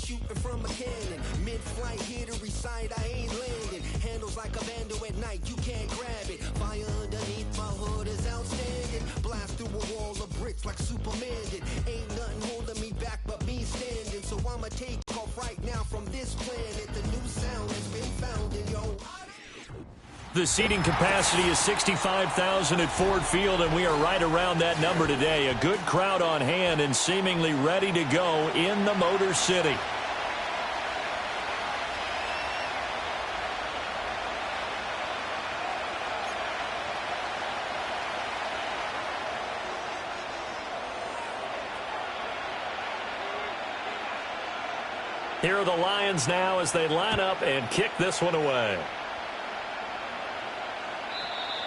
shooting from a cannon. Mid-flight, here to recite, I ain't landing. Handles like a vandal at night, you can't grab it. Fire underneath my hood is outstanding. Blast through a wall of bricks like Superman did. Ain't nothing holding me back but me standing. So I'ma take off right now from this planet. The new sound has been founded, yo. The seating capacity is 65,000 at Ford Field, and we are right around that number today. A good crowd on hand and seemingly ready to go in the Motor City. Here are the Lions now as they line up and kick this one away.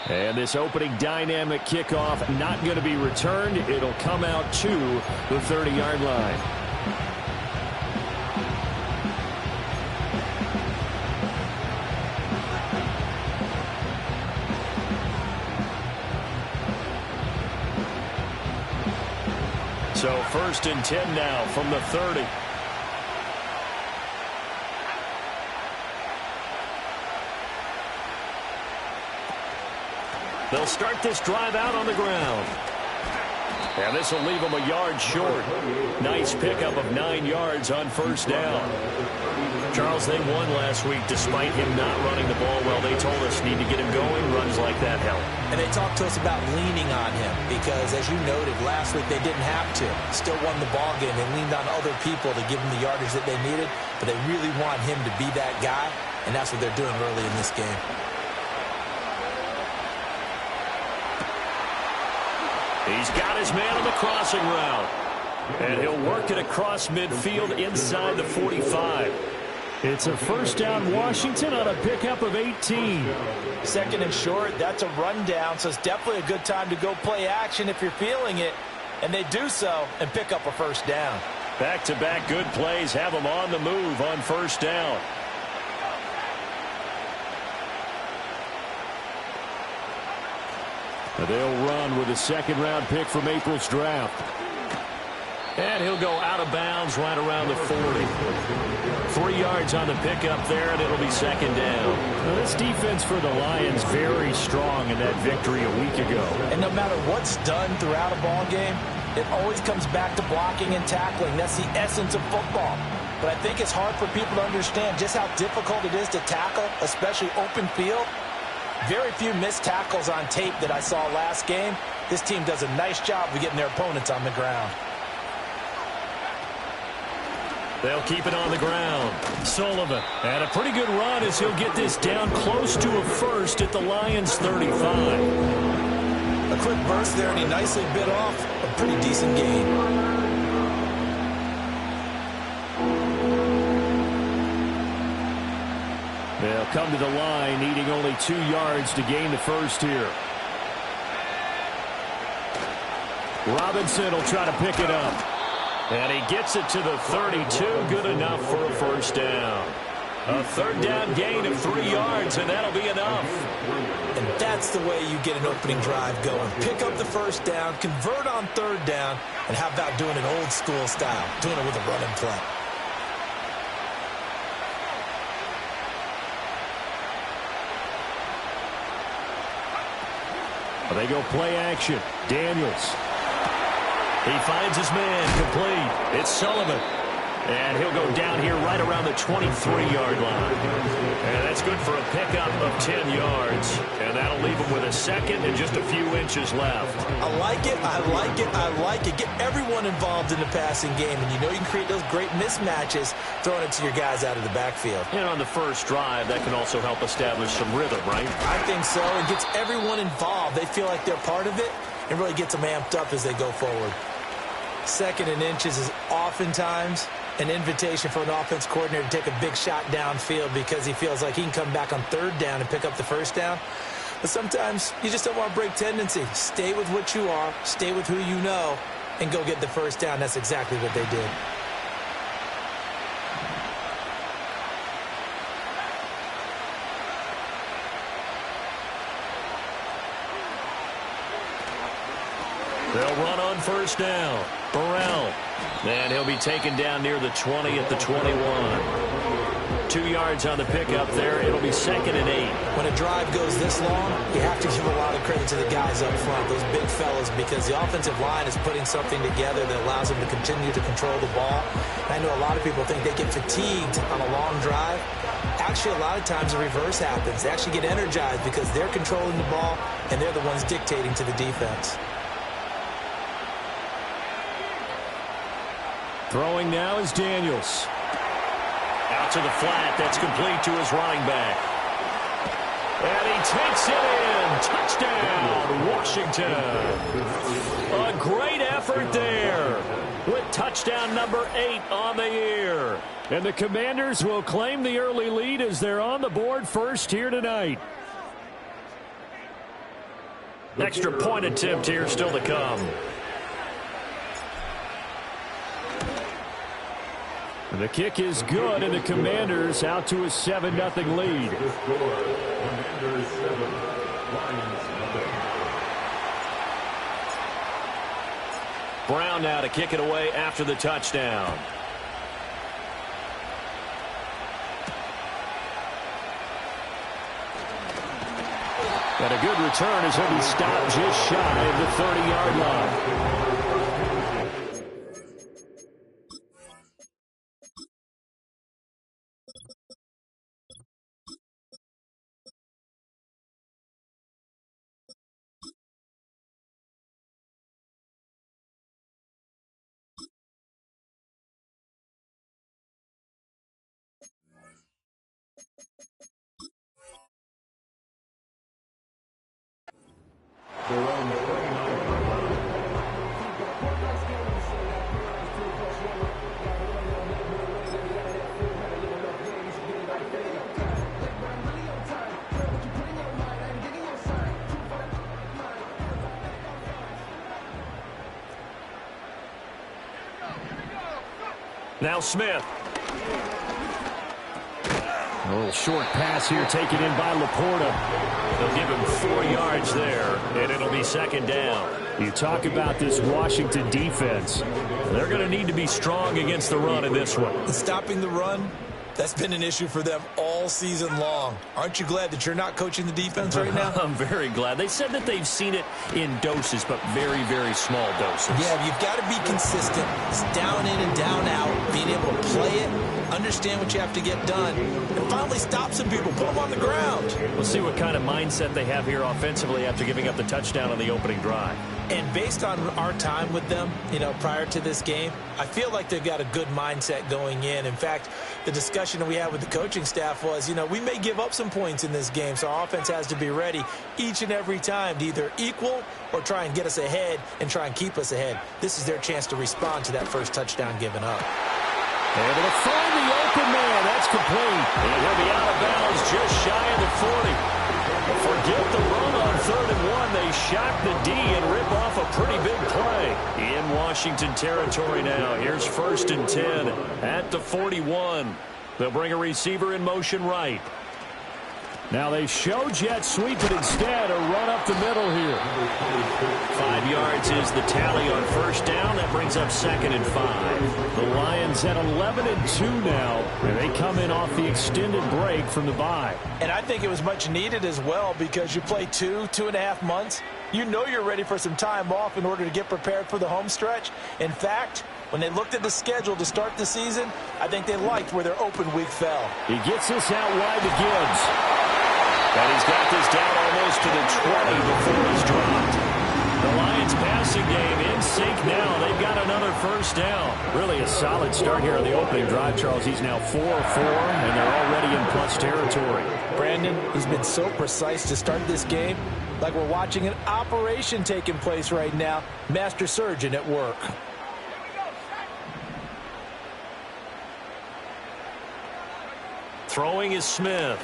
And this opening dynamic kickoff not going to be returned. It'll come out to the 30-yard line. So 1st and 10 now from the 30. They'll start this drive out on the ground. And this will leave them a yard short. Nice pickup of 9 yards on 1st down. Charles, they won last week despite him not running the ball well. They told us need to get him going. Runs like that help. And they talked to us about leaning on him because, as you noted, last week they didn't have to. Still won the ball game. They leaned on other people to give them the yardage that they needed, but they really want him to be that guy, and that's what they're doing early in this game. He's got his man on the crossing route. And he'll work it across midfield inside the 45. It's a 1st down Washington on a pickup of 18. 2nd and short, that's a rundown, so it's definitely a good time to go play action if you're feeling it. And they do so and pick up a 1st down. Back-to-back good plays have them on the move on 1st down. They'll run with a 2nd-round pick from April's draft. And he'll go out of bounds right around the 40. 3 yards on the pickup there, and it'll be 2nd down. Well, this defense for the Lions very strong in that victory a week ago. And no matter what's done throughout a ball game, it always comes back to blocking and tackling. That's the essence of football. But I think it's hard for people to understand just how difficult it is to tackle, especially open field. Very few missed tackles on tape that I saw last game. This team does a nice job of getting their opponents on the ground. They'll keep it on the ground. Sullivan, and a pretty good run as he'll get this down close to a 1st at the Lions' 35. A quick burst there, and he nicely bit off a pretty decent gain. They'll come to the line, needing only 2 yards to gain the 1st here. Robinson will try to pick it up. And he gets it to the 32. Good enough for a 1st down. A 3rd down gain of 3 yards, and that'll be enough. And that's the way you get an opening drive going. Pick up the 1st down, convert on 3rd down, and how about doing it old school style, doing it with a running play. They go play action. Daniels. He finds his man complete. It's Sullivan. And he'll go down here right around the 23-yard line. And that's good for a pickup of 10 yards. And that'll leave him with a 2nd and just a few inches left. I like it, I like it, I like it. Get everyone involved in the passing game. And you know you can create those great mismatches throwing it to your guys out of the backfield. And on the first drive, that can also help establish some rhythm, right? I think so. It gets everyone involved. They feel like they're part of it. It really gets them amped up as they go forward. 2nd and inches is oftentimes an invitation for an offense coordinator to take a big shot downfield because he feels like he can come back on 3rd down and pick up the 1st down. But sometimes you just don't want to break tendency. Stay with what you are, stay with who you know, and go get the 1st down. That's exactly what they did. They'll run on 1st down. Burrell. And he'll be taken down near the 20 at the 21. 2 yards on the pickup there. It'll be 2nd and 8. When a drive goes this long, you have to give a lot of credit to the guys up front, those big fellas, because the offensive line is putting something together that allows them to continue to control the ball. And I know a lot of people think they get fatigued on a long drive. Actually, a lot of times the reverse happens. They actually get energized because they're controlling the ball and they're the ones dictating to the defense. Throwing now is Daniels. Out to the flat. That's complete to his running back. And he takes it in. Touchdown, Washington. A great effort there with touchdown number 8 on the year. And the Commanders will claim the early lead as they're on the board first here tonight. Extra point attempt here still to come. The kick is good, and the Commanders out to a 7-0 lead. Brown now to kick it away after the touchdown. And a good return as he'll be stopped just shy of the 30-yard line. Now Smith. A little short pass here taken in by Laporta. They'll give him 4 yards there, and it'll be 2nd down. You talk about this Washington defense. They're going to need to be strong against the run in this one. Stopping the run, that's been an issue for them all season long. Aren't you glad that you're not coaching the defense right now? I'm very glad. They said that they've seen it in doses, but very, very small doses. Yeah, you've got to be consistent. It's down in and down out, being able to play it, understand what you have to get done, and finally stop some people, put them on the ground. We'll see what kind of mindset they have here offensively after giving up the touchdown on the opening drive. And based on our time with them, prior to this game, I feel like they've got a good mindset going in. In fact, the discussion that we had with the coaching staff was, we may give up some points in this game, so our offense has to be ready each and every time to either equal or try and get us ahead and try and keep us ahead. This is their chance to respond to that first touchdown given up. Able to find the open man. That's complete. And he'll be out of bounds just shy of the 40. Forget the run on 3rd and 1. They shock the D and rip off a pretty big play. In Washington territory now. Here's 1st and 10 at the 41. They'll bring a receiver in motion right. Now they show jet sweep, but instead a run up the middle here. 5 yards is the tally on 1st down. That brings up 2nd and 5. The Lions at 11-2 now, and they come in off the extended break from the bye. And I think it was much needed as well because you play 2.5 months. You know you're ready for some time off in order to get prepared for the home stretch. In fact, when they looked at the schedule to start the season, I think they liked where their open week fell. He gets this out wide to Gibbs. And he's got this down almost to the 20 before he's dropped. The Lions passing game in sync now. They've got another 1st down. Really a solid start here on the opening drive, Charles. He's now 4-4, and they're already in plus territory. Brandon, he's been so precise to start this game, like we're watching an operation taking place right now. Master surgeon at work. Throwing is Smith.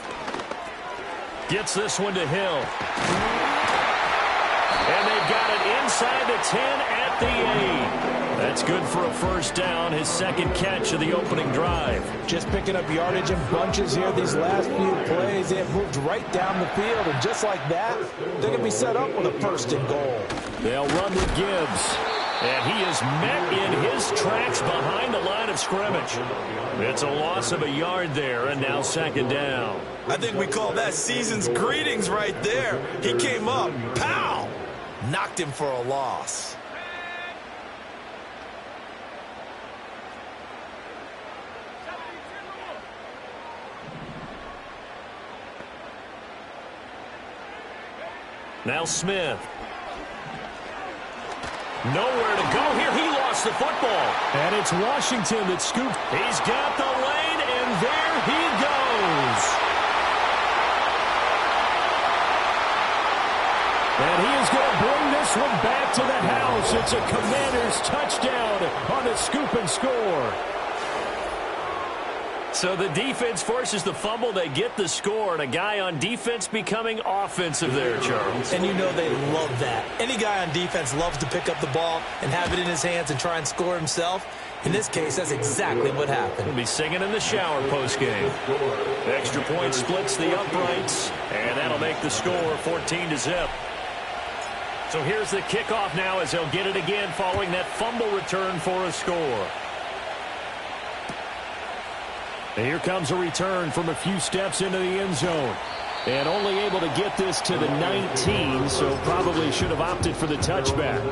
Gets this one to Hill. And they've got it inside the 10 at the 8. That's good for a 1st down, his 2nd catch of the opening drive. Just picking up yardage in bunches here these last few plays. They have moved right down the field, and just like that, they're going to be set up with a 1st and goal. They'll run with Gibbs. And he is met in his tracks behind the line of scrimmage. It's a loss of a yard there, and now second down. I think we call that season's greetings right there. He came up, pow! Knocked him for a loss. Now Smith. Nowhere to go here. He lost the football. And it's Washington that scooped. He's got the lane, and there he goes. And he is going to bring this one back to the house. It's a Commanders touchdown on the scoop and score. So the defense forces the fumble. They get the score, and a guy on defense becoming offensive there, Charles. And you know they love that. Any guy on defense loves to pick up the ball and have it in his hands and try and score himself. In this case, that's exactly what happened. He'll be singing in the shower postgame. Extra point splits the uprights, and that'll make the score 14-0. So here's the kickoff now as they'll get it again following that fumble return for a score. And here comes a return from a few steps into the end zone. And only able to get this to the 19, so probably should have opted for the touchback.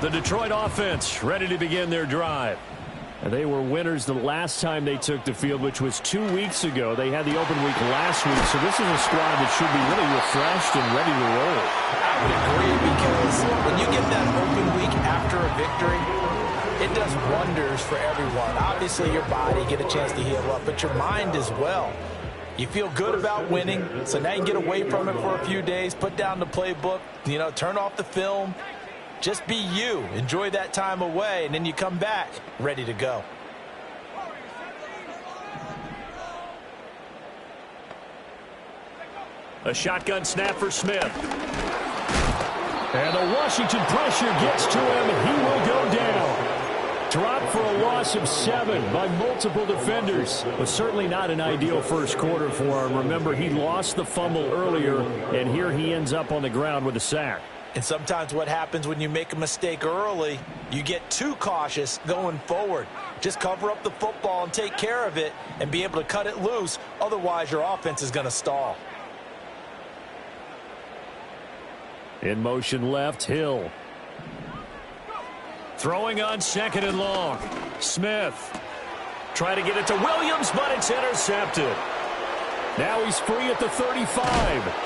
The Detroit offense ready to begin their drive. And they were winners the last time they took the field, which was 2 weeks ago. They had the open week last week, so this is a squad that should be really refreshed and ready to roll. I would agree, because when you get that open week after a victory, it does wonders for everyone. Obviously, your body get a chance to heal up, but your mind as well. You feel good about winning, so now you can get away from it for a few days, put down the playbook, turn off the film. Just be you. Enjoy that time away, and then you come back ready to go. A shotgun snap for Smith. And the Washington pressure gets to him, and he will go down. Dropped for a loss of 7 by multiple defenders. Was certainly not an ideal first quarter for him. Remember, he lost the fumble earlier, and here he ends up on the ground with a sack. And sometimes what happens when you make a mistake early, you get too cautious going forward. Just cover up the football and take care of it and be able to cut it loose. Otherwise, your offense is going to stall. In motion left, Hill. Throwing on second and long. Smith. Try to get it to Williams, but it's intercepted. Now he's free at the 35.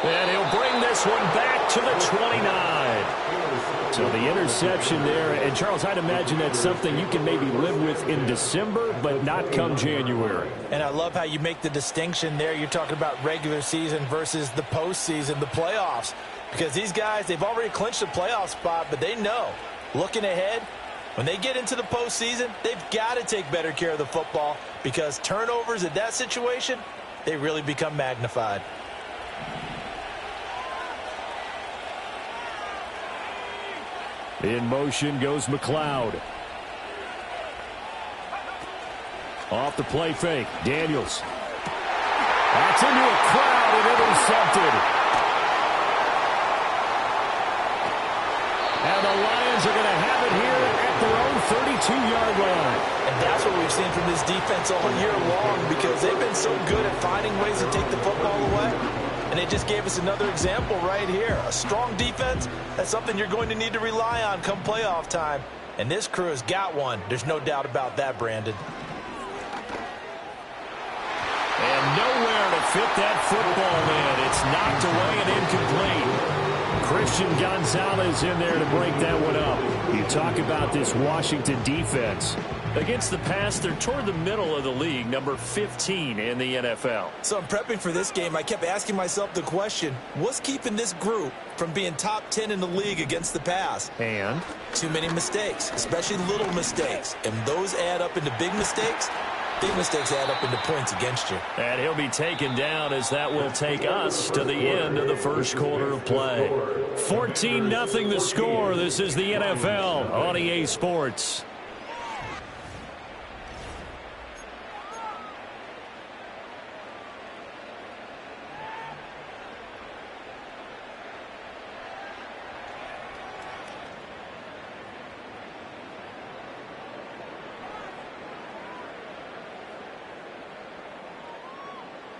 And he'll bring this one back to the 29. So the interception there. And, Charles, I'd imagine that's something you can maybe live with in December, but not come January. And I love how you make the distinction there. You're talking about regular season versus the postseason, the playoffs. Because these guys, they've already clinched a playoff spot, but they know, looking ahead, when they get into the postseason, they've got to take better care of the football, because turnovers in that situation, they really become magnified. In motion goes McLeod. Off the play fake. Daniels. That's into a crowd and intercepted. And the Lions are going to have it here at their own 32-yard line. And that's what we've seen from this defense all year long, because they've been so good at finding ways to take the football away. And they just gave us another example right here. A strong defense, that's something you're going to need to rely on come playoff time. And this crew has got one. There's no doubt about that, Brandon. And nowhere to fit that football in. It's knocked away and incomplete. Christian Gonzalez in there to break that one up. You talk about this Washington defense. Against the pass, they're toward the middle of the league, number 15 in the NFL. So I'm prepping for this game. I kept asking myself the question, what's keeping this group from being top 10 in the league against the pass? And? Too many mistakes, especially little mistakes. And those add up into big mistakes. Big mistakes add up into points against you. And he'll be taken down as that will take us to the end of the first quarter of play. 14-0 the score. This is the NFL on EA Sports.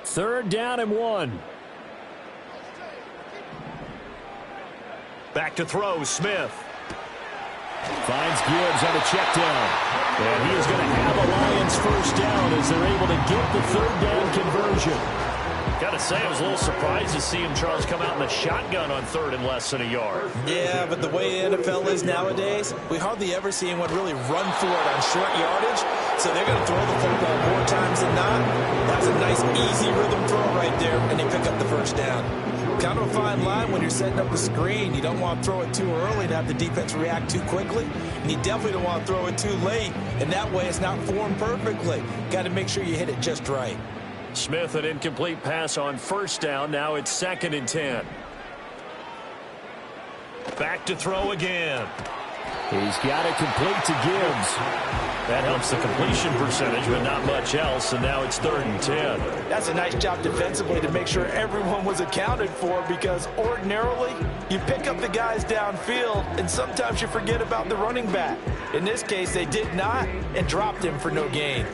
Third down and 1. Back to throw, Smith. Finds Gibbs on a check down. And he is going to have a Lions first down as they're able to get the third down conversion. Got to say, I was a little surprised to see him, Charles, come out in the shotgun on third and less than a yard. Yeah, but the way the NFL is nowadays, we hardly ever see anyone really run for it on short yardage. So they're going to throw the football more times than not. That's a nice, easy rhythm throw right there, and they pick up the first down. Kind of a fine line when you're setting up a screen. You don't want to throw it too early and have the defense react too quickly. And you definitely don't want to throw it too late. And that way it's not formed perfectly. Got to make sure you hit it just right. Smith, an incomplete pass on first down. Now it's 2nd and 10. Back to throw again. He's got it complete to Gibbs. That helps the completion percentage, but not much else, and now it's 3rd and 10. That's a nice job defensively to make sure everyone was accounted for, because ordinarily you pick up the guys downfield, and sometimes you forget about the running back. In this case, they did not and dropped him for no gain.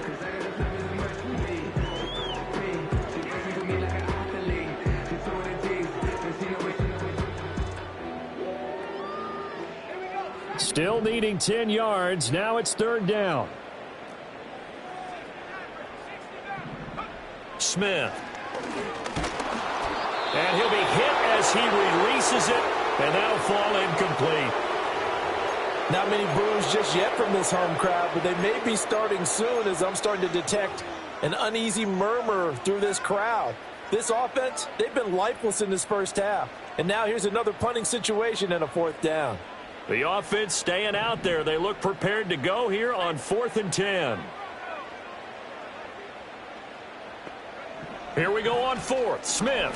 Still needing 10 yards. Now it's 3rd down. Smith. And he'll be hit as he releases it, and that'll fall incomplete. Not many boos just yet from this home crowd, but they may be starting soon, as I'm starting to detect an uneasy murmur through this crowd. This offense, they've been lifeless in this first half. And now here's another punting situation and a 4th down. The offense staying out there. They look prepared to go here on 4th and 10. Here we go on 4th. Smith.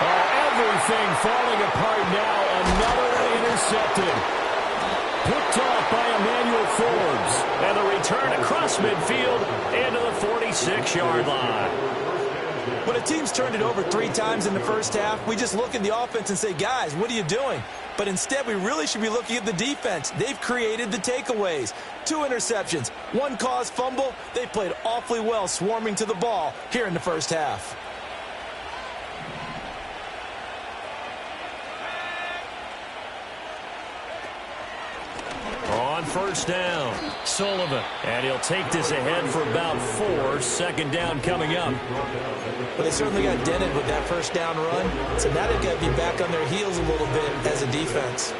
Everything falling apart now. Another intercepted. Picked off by Emmanuel Forbes. And the return across midfield into the 46-yard line. When a team's turned it over 3 times in the first half, we just look at the offense and say, guys, what are you doing? But instead, we really should be looking at the defense. They've created the takeaways. 2 interceptions, 1 caused fumble. They played awfully well swarming to the ball here in the first half. On first down, Sullivan. And he'll take this ahead for about 4. 2nd down coming up. Well, they certainly got dented with that first down run. So now they've got to be back on their heels a little bit as a defense.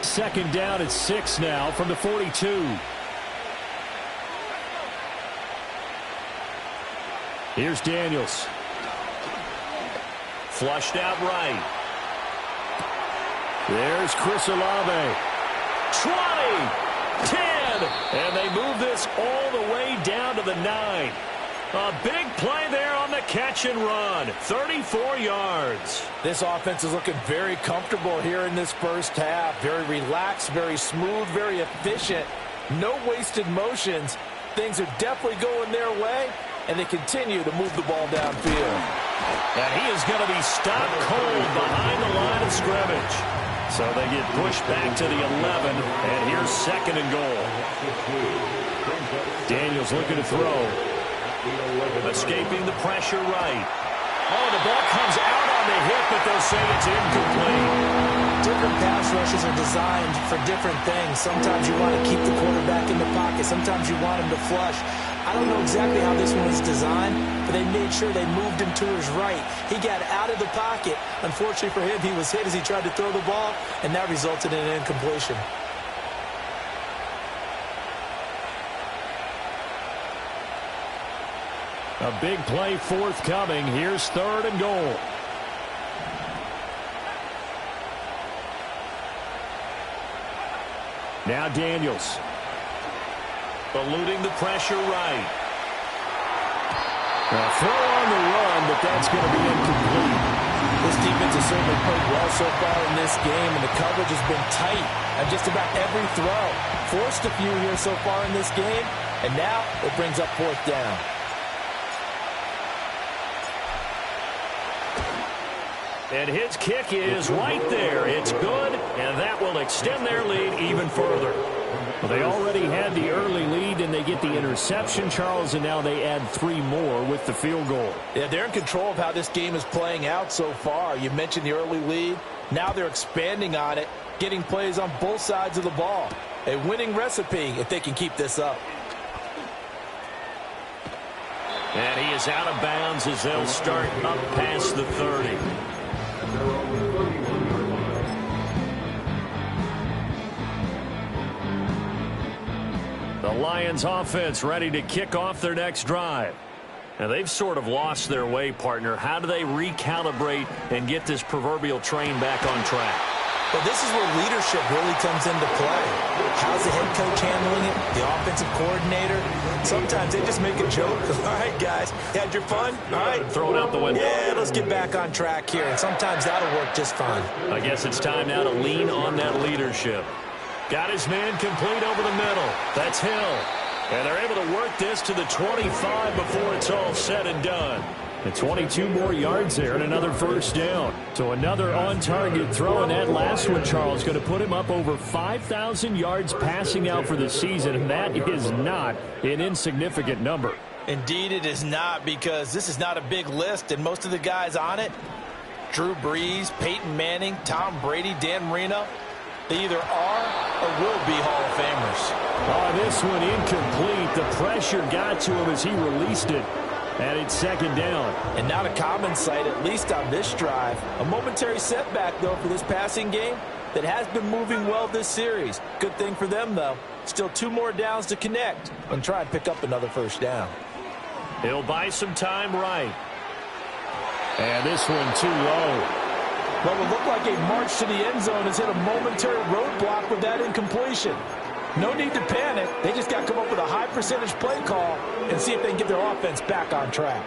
2nd down at 6 now from the 42. Here's Daniels. Flushed out right. There's Chris Olave. 20, 10, and they move this all the way down to the 9. A big play there on the catch and run. 34 yards. This offense is looking very comfortable here in this first half. Very relaxed, very smooth, very efficient. No wasted motions. Things are definitely going their way, and they continue to move the ball downfield. And he is going to be stopped cold behind the line of scrimmage. So they get pushed back to the 11, and here's 2nd and goal. Daniels looking to throw. Escaping the pressure right. Oh, the ball comes out on the hip, but they'll say it's incomplete. Different pass rushes are designed for different things. Sometimes you want to keep the quarterback in the pocket. Sometimes you want him to flush. I don't know exactly how this one was designed, but they made sure they moved him to his right. He got out of the pocket. Unfortunately for him, he was hit as he tried to throw the ball, and that resulted in an incompletion. A big play forthcoming. Here's 3rd and goal. Now Daniels. eluding the pressure right. A throw on the run, but that's going to be incomplete. This defense has certainly played well so far in this game, and the coverage has been tight on just about every throw. Forced a few here so far in this game, and now it brings up fourth down. And his kick is right there. It's good, and that will extend their lead even further. Well, they already had the early lead, and they get the interception, Charles, and now they add 3 more with the field goal. Yeah, they're in control of how this game is playing out so far. You mentioned the early lead. Now they're expanding on it, getting plays on both sides of the ball. A winning recipe if they can keep this up. And he is out of bounds as they'll start up past the 30. The Lions offense ready to kick off their next drive. Now they've sort of lost their way, partner. How do they recalibrate and get this proverbial train back on track? Well, this is where leadership really comes into play. How's the head coach handling it? The offensive coordinator? Sometimes they just make a joke. All right, guys, you had your fun? All right. Throw it out the window. Yeah, let's get back on track here. And sometimes that'll work just fine. I guess it's time now to lean on that leadership. Got his man complete over the middle. That's Hill. And they're able to work this to the 25 before it's all said and done. And 22 more yards there and another first down. So another on-target throw, and that last one, Charles, going to put him up over 5,000 yards passing out for the season, and that is not an insignificant number. Indeed it is not, because this is not a big list, and most of the guys on it, Drew Brees, Peyton Manning, Tom Brady, Dan Marino, they either are or will be Hall of Famers. Oh, this one incomplete. The pressure got to him as he released it. And it's second down. And not a common sight, at least on this drive. A momentary setback, though, for this passing game that has been moving well this series. Good thing for them, though. Still 2 more downs to connect and try and pick up another first down. He'll buy some time right. And this one too low. What would look like a march to the end zone has hit a momentary roadblock with that incompletion. No need to panic. They just got to come up with a high percentage play call and see if they can get their offense back on track.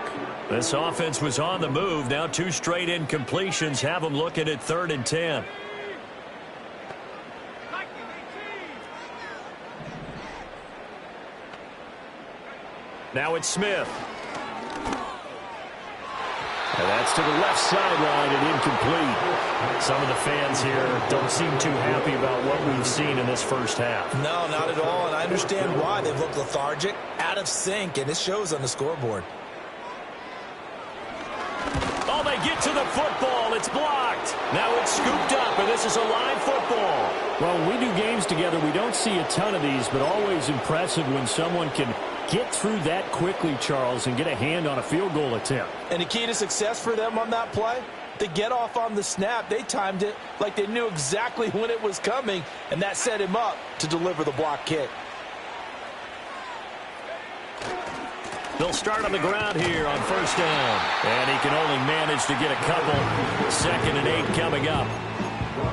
This offense was on the move. Now 2 straight incompletions have them looking at 3rd and 10. Now it's Smith. And that's to the left sideline and incomplete. Some of the fans here don't seem too happy about what we've seen in this first half. No, not at all, and I understand why. They've looked lethargic, out of sync, and it shows on the scoreboard. Oh, they get to the football. It's blocked. Now it's scooped up, and this is a live football. Well, when we do games together, we don't see a ton of these, but always impressive when someone can get through that quickly, Charles, and get a hand on a field goal attempt. And the key to success for them on that play, they get off on the snap. They timed it like they knew exactly when it was coming, and that set him up to deliver the block kick. They'll start on the ground here on first down. And he can only manage to get a couple. 2nd and 8 coming up.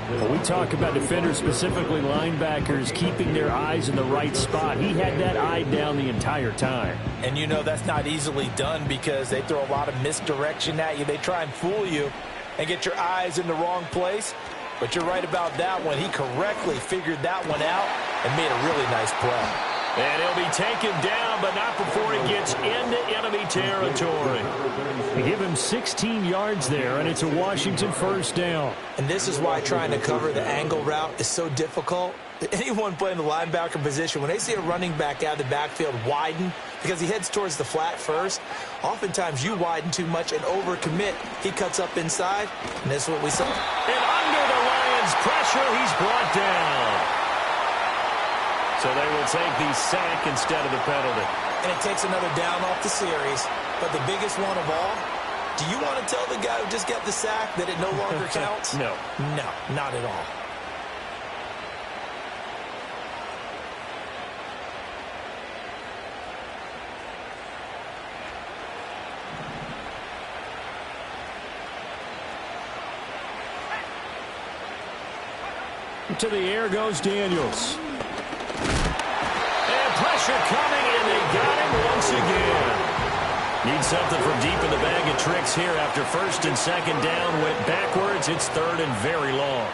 When we talk about defenders, specifically linebackers, keeping their eyes in the right spot, he had that eye down the entire time. And you know that's not easily done because they throw a lot of misdirection at you. They try and fool you and get your eyes in the wrong place. But you're right about that one. He correctly figured that one out and made a really nice play. And he'll be taken down, but not before he gets into enemy territory. They give him 16 yards there, and it's a Washington first down. And this is why trying to cover the angle route is so difficult. Anyone playing the linebacker position, when they see a running back out of the backfield widen because he heads towards the flat first, oftentimes you widen too much and overcommit. He cuts up inside, and this is what we saw. And under the Lions' pressure, he's brought down. So they will take the sack instead of the penalty. And it takes another down off the series. But the biggest one of all, do you want to tell the guy who just got the sack that it no longer counts? No. No, not at all. To the air goes Daniels. And pressure Pressure coming, and they got him once again. Need something from deep in the bag of tricks here after first and second down went backwards. It's third and very long.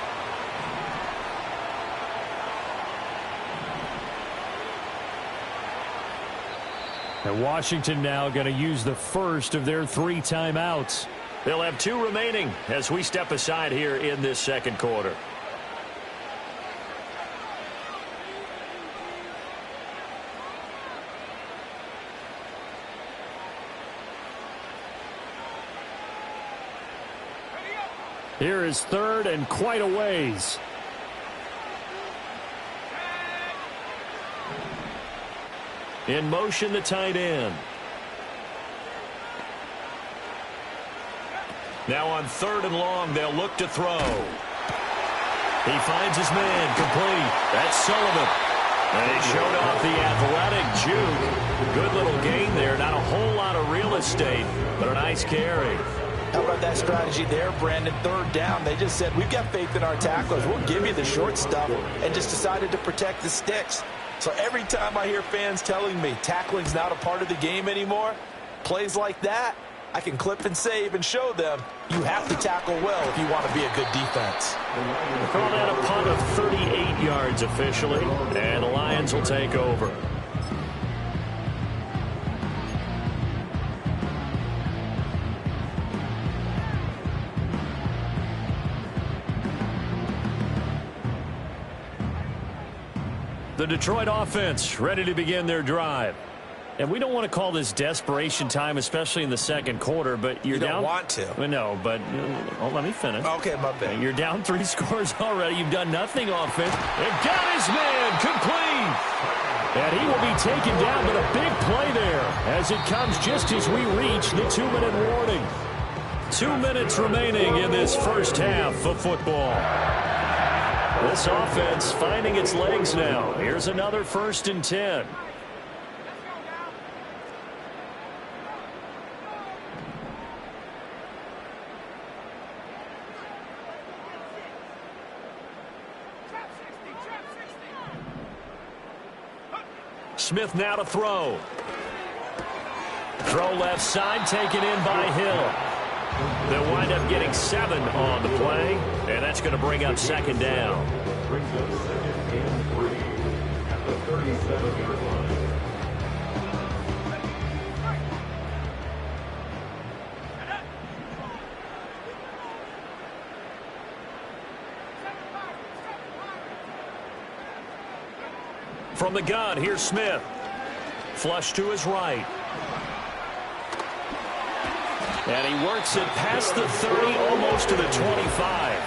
And Washington now going to use the first of their 3 timeouts. They'll have 2 remaining as we step aside here in this second quarter. Here is third and quite a ways. In motion, the tight end. Now on third and long, they'll look to throw. He finds his man complete. That's Sullivan. And he showed off the athletic juke. Good little gain there. Not a whole lot of real estate, but a nice carry. How about that strategy there, Brandon? Third down, they just said, we've got faith in our tacklers. We'll give you the short stuff, and just decided to protect the sticks. So every time I hear fans telling me tackling's not a part of the game anymore, plays like that, I can clip and save and show them you have to tackle well if you want to be a good defense. We'll call that a punt of 38 yards officially, and the Lions will take over. The Detroit offense ready to begin their drive. And we don't want to call this desperation time, especially in the second quarter, but you're you don't down. Want to. No, but let me finish. Okay, my bad. You're down 3 scores already. You've done nothing offense. And got his man complete. And he will be taken down, but a big play there as it comes just as we reach the 2-minute warning. 2 minutes remaining in this first half of football. This offense finding its legs now. Here's another 1st and 10. Smith now to throw. Throw left side, taken in by Hill. They'll wind up getting 7 on the play, and that's going to bring up second down. Brings up second and 3 at the 37-yard line. From the gun, here's Smith. Flush to his right. And he works it past the 30, almost to the 25.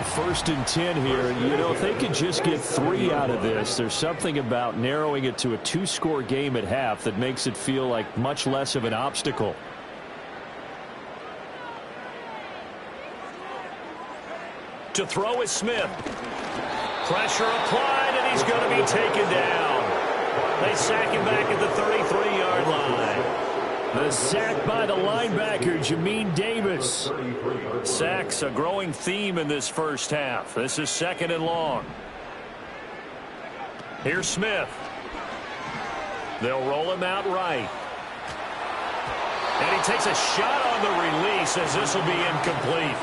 1st and 10 here. You know, if they could just get 3 out of this, there's something about narrowing it to a 2-score game at half that makes it feel like much less of an obstacle. To throw is Smith. Pressure applied, and he's going to be taken down. They sack him back at the 33-yard line. The sack by the linebacker, Jamin Davis. Sacks a growing theme in this first half. This is 2nd and long. Here's Smith. They'll roll him out right. And he takes a shot on the release as this will be incomplete.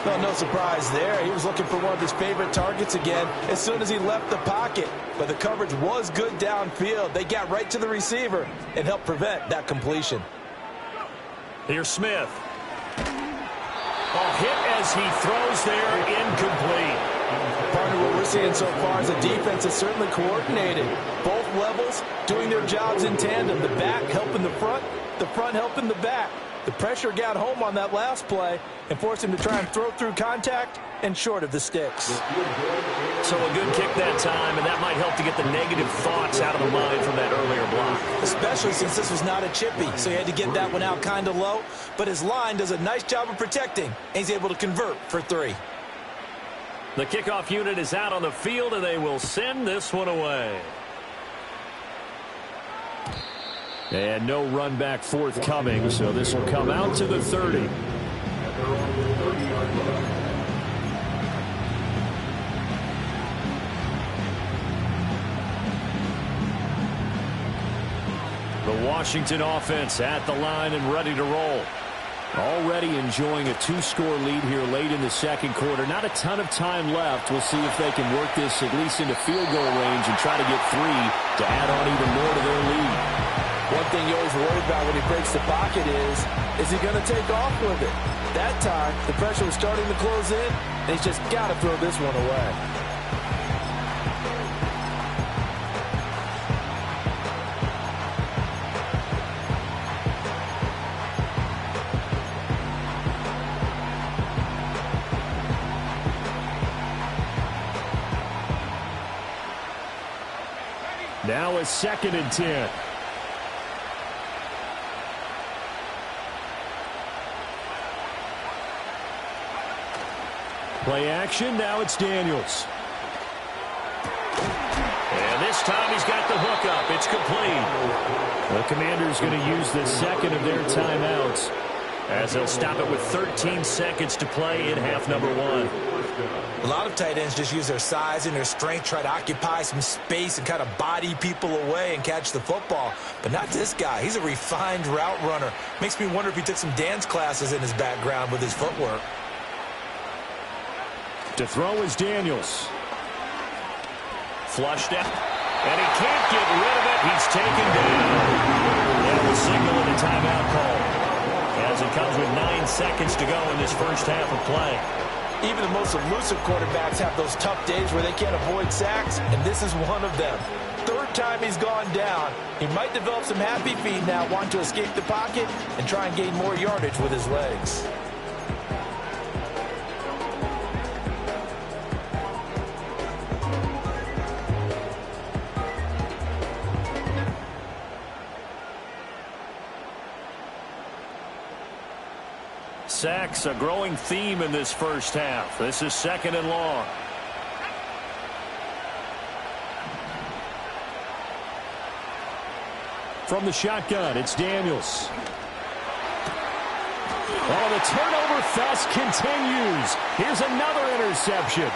Well, no surprise there. He was looking for one of his favorite targets again as soon as he left the pocket. But the coverage was good downfield. They got right to the receiver and helped prevent that completion. Here's Smith. A hit as he throws there, incomplete. Partner, what we're seeing so far is the defense is certainly coordinated. Both levels doing their jobs in tandem. The back helping the front helping the back. The pressure got home on that last play and forced him to try and throw through contact and short of the sticks. So a good kick that time, and that might help to get the negative thoughts out of the mind from that earlier block. Especially since this was not a chippy, so he had to get that one out kind of low. But his line does a nice job of protecting, and he's able to convert for 3. The kickoff unit is out on the field, and they will send this one away. And no run back forthcoming, so this will come out to the 30. The Washington offense at the line and ready to roll. Already enjoying a 2-score lead here late in the second quarter. Not a ton of time left. We'll see if they can work this at least into field goal range and try to get 3 to add on even more to their lead. One thing you always worry about when he breaks the pocket is he going to take off with it? That time, the pressure was starting to close in, and he's just got to throw this one away. Now a 2nd and 10. Play action. Now it's Daniels. And this time he's got the hook up. It's complete. The Commanders going to use the 2nd of their timeouts as they'll stop it with 13 seconds to play in half number 1. A lot of tight ends just use their size and their strength, try to occupy some space and kind of body people away and catch the football. But not this guy. He's a refined route runner. Makes me wonder if he took some dance classes in his background with his footwork. To throw is Daniels. Flushed out. And he can't get rid of it. He's taken down. That will signal in a timeout call, as it comes with 9 seconds to go in this first half of play. Even the most elusive quarterbacks have those tough days where they can't avoid sacks, and this is one of them. 3rd time he's gone down. He might develop some happy feet now, wanting to escape the pocket and try and gain more yardage with his legs. Sacks, a growing theme in this first half. This is 2nd and long. From the shotgun, it's Daniels. Oh, the turnover fest continues. Here's another interception.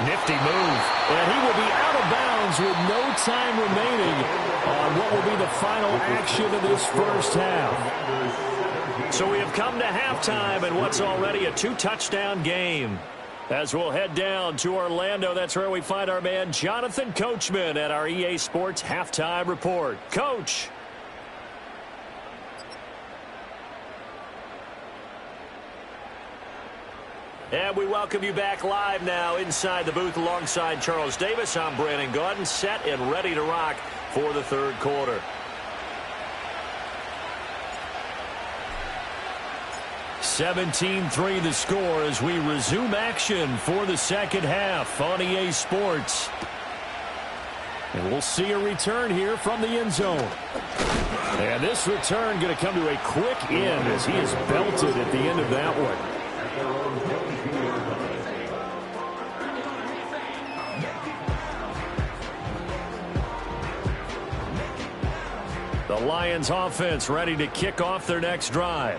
Nifty move. And he will be out of bounds with no time remaining on what will be the final action of this first half. So we have come to halftime in what's already a 2-touchdown game. As we'll head down to Orlando, that's where we find our man Jonathan Coachman at our EA Sports Halftime Report. Coach. And we welcome you back live now inside the booth alongside Charles Davis. I'm Brandon Gaudin, set and ready to rock for the 3rd quarter. 17-3 the score as we resume action for the second half on EA Sports. And we'll see a return here from the end zone. And this return going to come to a quick end as he is belted at the end of that one. The Lions offense ready to kick off their next drive.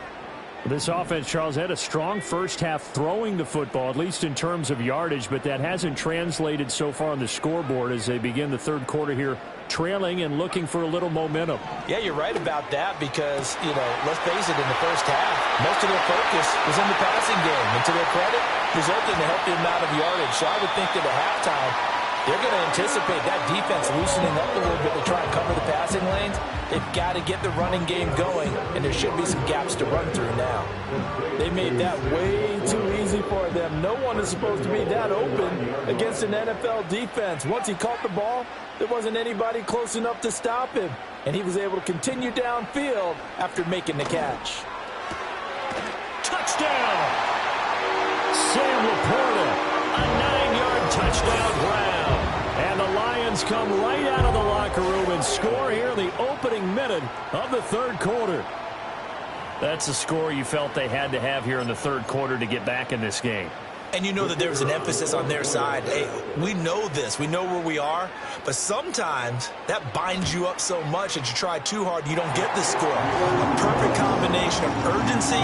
This offense, Charles, had a strong first half throwing the football, at least in terms of yardage, but that hasn't translated so far on the scoreboard as they begin the 3rd quarter here, trailing and looking for a little momentum. Yeah, you're right about that because, let's face it, in the first half, most of their focus was in the passing game. And to their credit, resulted in a healthy amount of yardage. So I would think that at halftime, they're going to anticipate that defense loosening up a little bit to try and cover the passing lanes. They've got to get the running game going, and there should be some gaps to run through now. They made that way too easy for them. No one is supposed to be that open against an NFL defense. Once he caught the ball, there wasn't anybody close enough to stop him, and he was able to continue downfield after making the catch. Touchdown! Sam Laporta, a 9-yard touchdown grab. And the Lions come right out of the locker room and score here in the opening minute of the 3rd quarter. That's a score you felt they had to have here in the 3rd quarter to get back in this game. And you know that there's an emphasis on their side. Hey, we know this. We know where we are. But sometimes that binds you up so much that you try too hard, you don't get the score. A perfect combination of urgency,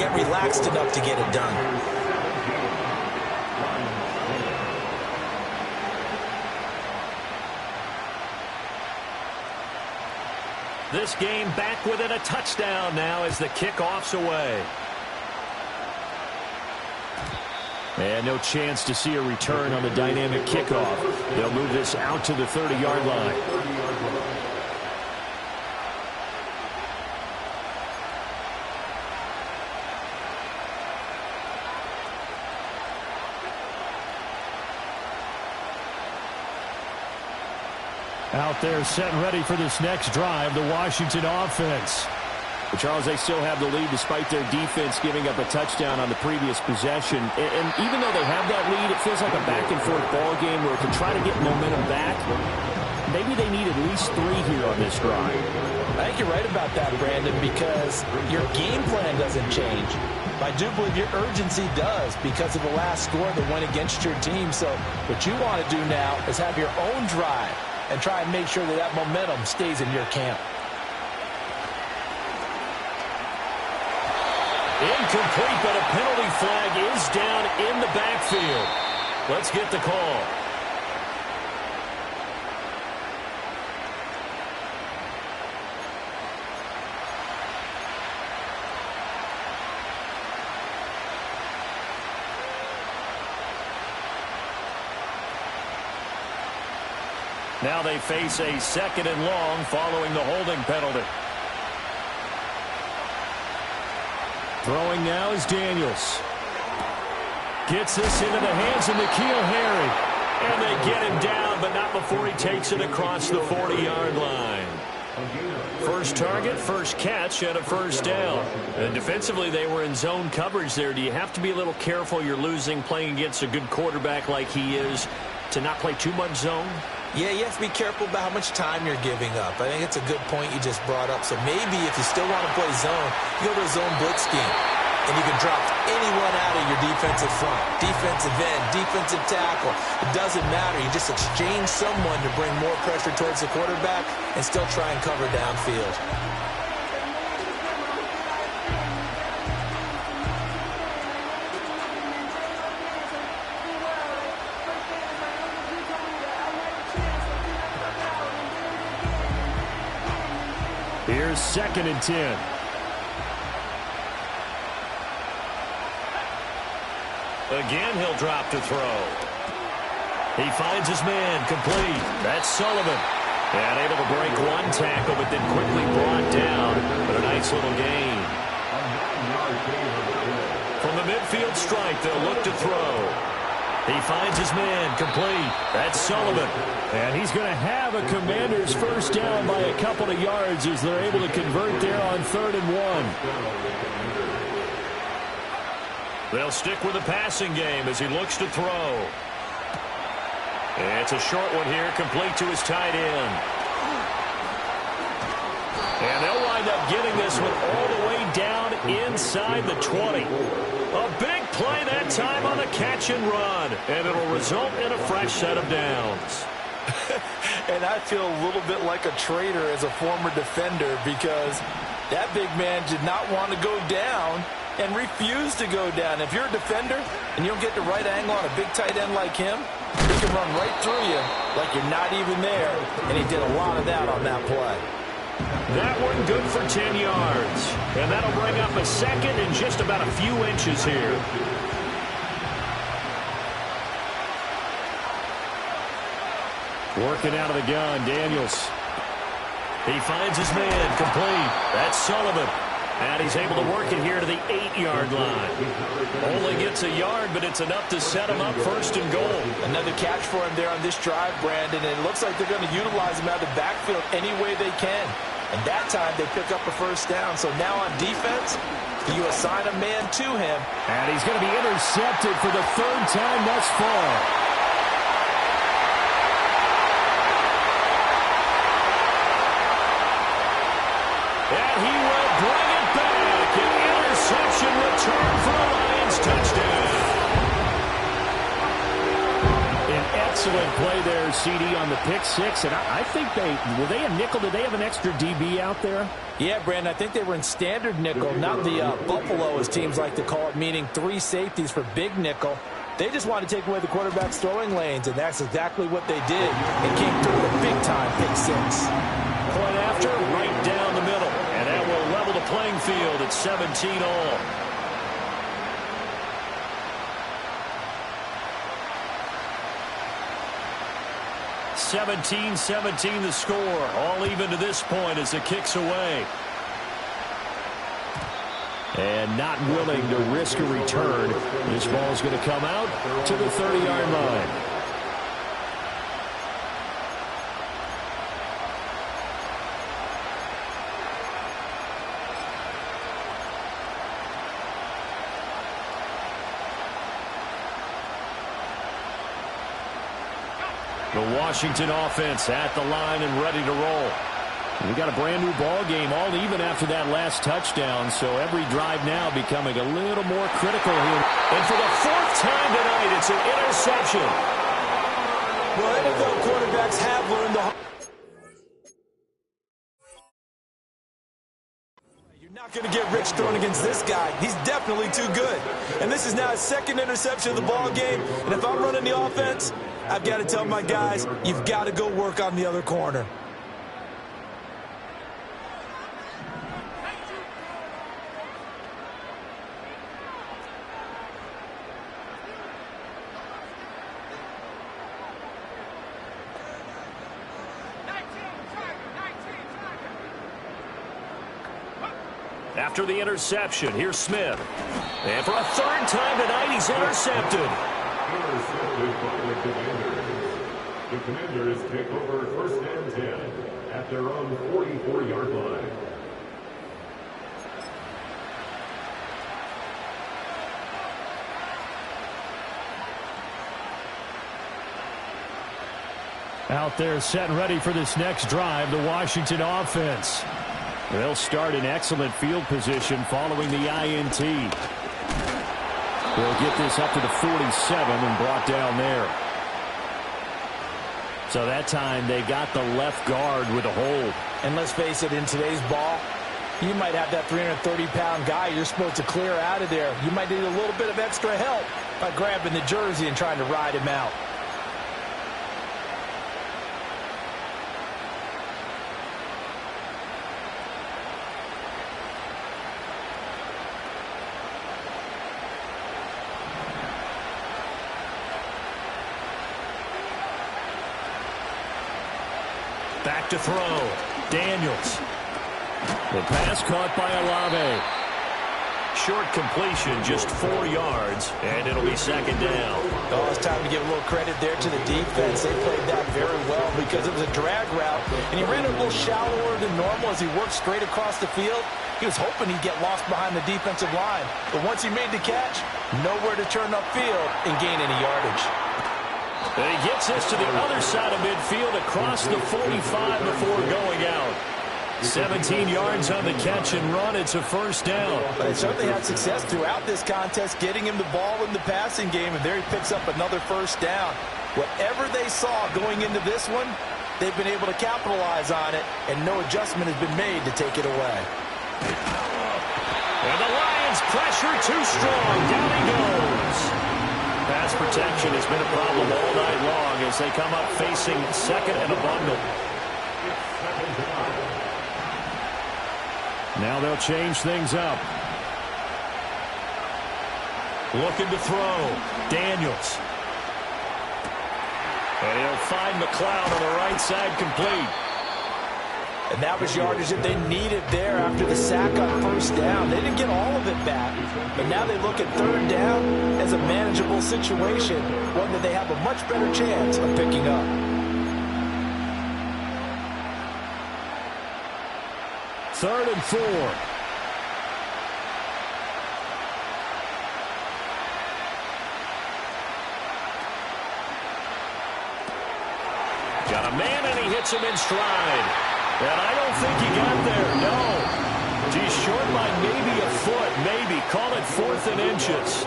yet relaxed enough to get it done. This game back within a touchdown now as the kickoff's away. And no chance to see a return on the dynamic kickoff. They'll move this out to the 30-yard line. Out there set and ready for this next drive, the Washington offense. But Charles, they still have the lead despite their defense giving up a touchdown on the previous possession. And even though they have that lead, it feels like a back-and-forth ball game where to try to get momentum back, maybe they need at least 3 here on this drive. I think you're right about that, Brandon, because your game plan doesn't change. I do believe your urgency does because of the last score that went against your team. So what you want to do now is have your own drive and try and make sure that that momentum stays in your camp. Incomplete, but a penalty flag is down in the backfield. Let's get the call. Now they face a 2nd and long following the holding penalty. Throwing now is Daniels. Gets this into the hands of N'Keal Harry. And they get him down, but not before he takes it across the 40-yard line. First target, first catch, and a first down. And defensively, they were in zone coverage there. Do you have to be a little careful? You're losing, playing against a good quarterback like he is, to not play too much zone? Yeah, you have to be careful about how much time you're giving up. I think it's a good point you just brought up. So maybe if you still want to play zone, you go to a zone blitz scheme. And you can drop anyone out of your defensive front. Defensive end, defensive tackle. It doesn't matter. You just exchange someone to bring more pressure towards the quarterback and still try and cover downfield. Here's 2nd and 10. Again, he'll drop to throw. He finds his man complete. That's Sullivan. And able to break one tackle, but then quickly brought down. But a nice little gain. From the midfield stripe, they'll look to throw. He finds his man complete. That's Sullivan. And he's going to have a Commander's first down by a couple of yards as they're able to convert there on 3rd and 1. They'll stick with the passing game as he looks to throw. It's a short one here, complete to his tight end. And they'll wind up getting this one all the way down inside the 20. A big play that time on the catch and run. And it'll result in a fresh set of downs. And I feel a little bit like a traitor as a former defender because that big man did not want to go down and refused to go down. If you're a defender and you don't get the right angle on a big tight end like him, he can run right through you like you're not even there. And he did a lot of that on that play. That one good for 10 yards. And that'll bring up a 2nd and just about a few inches here. Working out of the gun, Daniels. He finds his man complete. That's Sullivan. And he's able to work it here to the 8-yard line. Only gets a yard, but it's enough to set him up 1st and goal. Another catch for him there on this drive, Brandon. And it looks like they're going to utilize him out of the backfield any way they can. And that time they pick up a first down. So now on defense, you assign a man to him. And he's going to be intercepted for the 3rd time thus far. And he will bring it back. An interception return for a Lions touchdown. An excellent play there, CD, on the pick six. And I think were they a nickel? Did they have an extra DB out there? Yeah, Brandon, I think they were in standard nickel, not the Buffalo, as teams like to call it, meaning 3 safeties for big nickel. They just wanted to take away the quarterback's throwing lanes, and that's exactly what they did. It came through with a big-time pick six. Point after, right down It's 17 all. 17-17 the score. All even to this point as the kick's away. And not willing to risk a return. This ball's going to come out to the 30-yard line. The Washington offense at the line and ready to roll. We got a brand new ball game, all even after that last touchdown, so every drive now becoming a little more critical here. And for the fourth time tonight, it's an interception. Well, NFL quarterbacks have learned the... You're not going to get rich throwing against this guy. He's definitely too good. And this is now his second interception of the ball game. And if I'm running the offense, I've got to tell my guys, you've got to go work on the other corner. After the interception, here's Smith. And for a third time tonight, he's intercepted. The Commanders take over first and 10 at their own 44-yard line. Out there set and ready for this next drive, the Washington offense. They'll start in excellent field position following the INT. They'll get this up to the 47 and brought down there. So that time they got the left guard with a hold. And let's face it, in today's ball, you might have that 330-pound guy you're supposed to clear out of there. You might need a little bit of extra help by grabbing the jersey and trying to ride him out. Back to throw. Daniels. The pass caught by Olave. Short completion, just 4 yards, and it'll be second down. Oh, it's time to give a little credit there to the defense. They played that very well because it was a drag route, and he ran it a little shallower than normal as he worked straight across the field. He was hoping he'd get lost behind the defensive line, but once he made the catch, nowhere to turn upfield and gain any yardage. And he gets this to the other side of midfield across the 45 before going out. 17 yards on the catch and run. It's a first down. They certainly had success throughout this contest, getting him the ball in the passing game, and there he picks up another first down. Whatever they saw going into this one, they've been able to capitalize on it, and no adjustment has been made to take it away. And the Lions pressure too strong. Down he goes. Pass protection has been a problem all night long as they come up facing second and a bundle. Now they'll change things up. Looking to throw. Daniels. And he'll find McLeod on the right side, complete. And that was yardage that they needed there after the sack on first down. They didn't get all of it back, but now they look at third down as a manageable situation, one that they have a much better chance of picking up. Third and 4. Got a man, and he hits him in stride. And I don't think he got there, no. He's short by maybe a foot, maybe. Call it 4th and inches.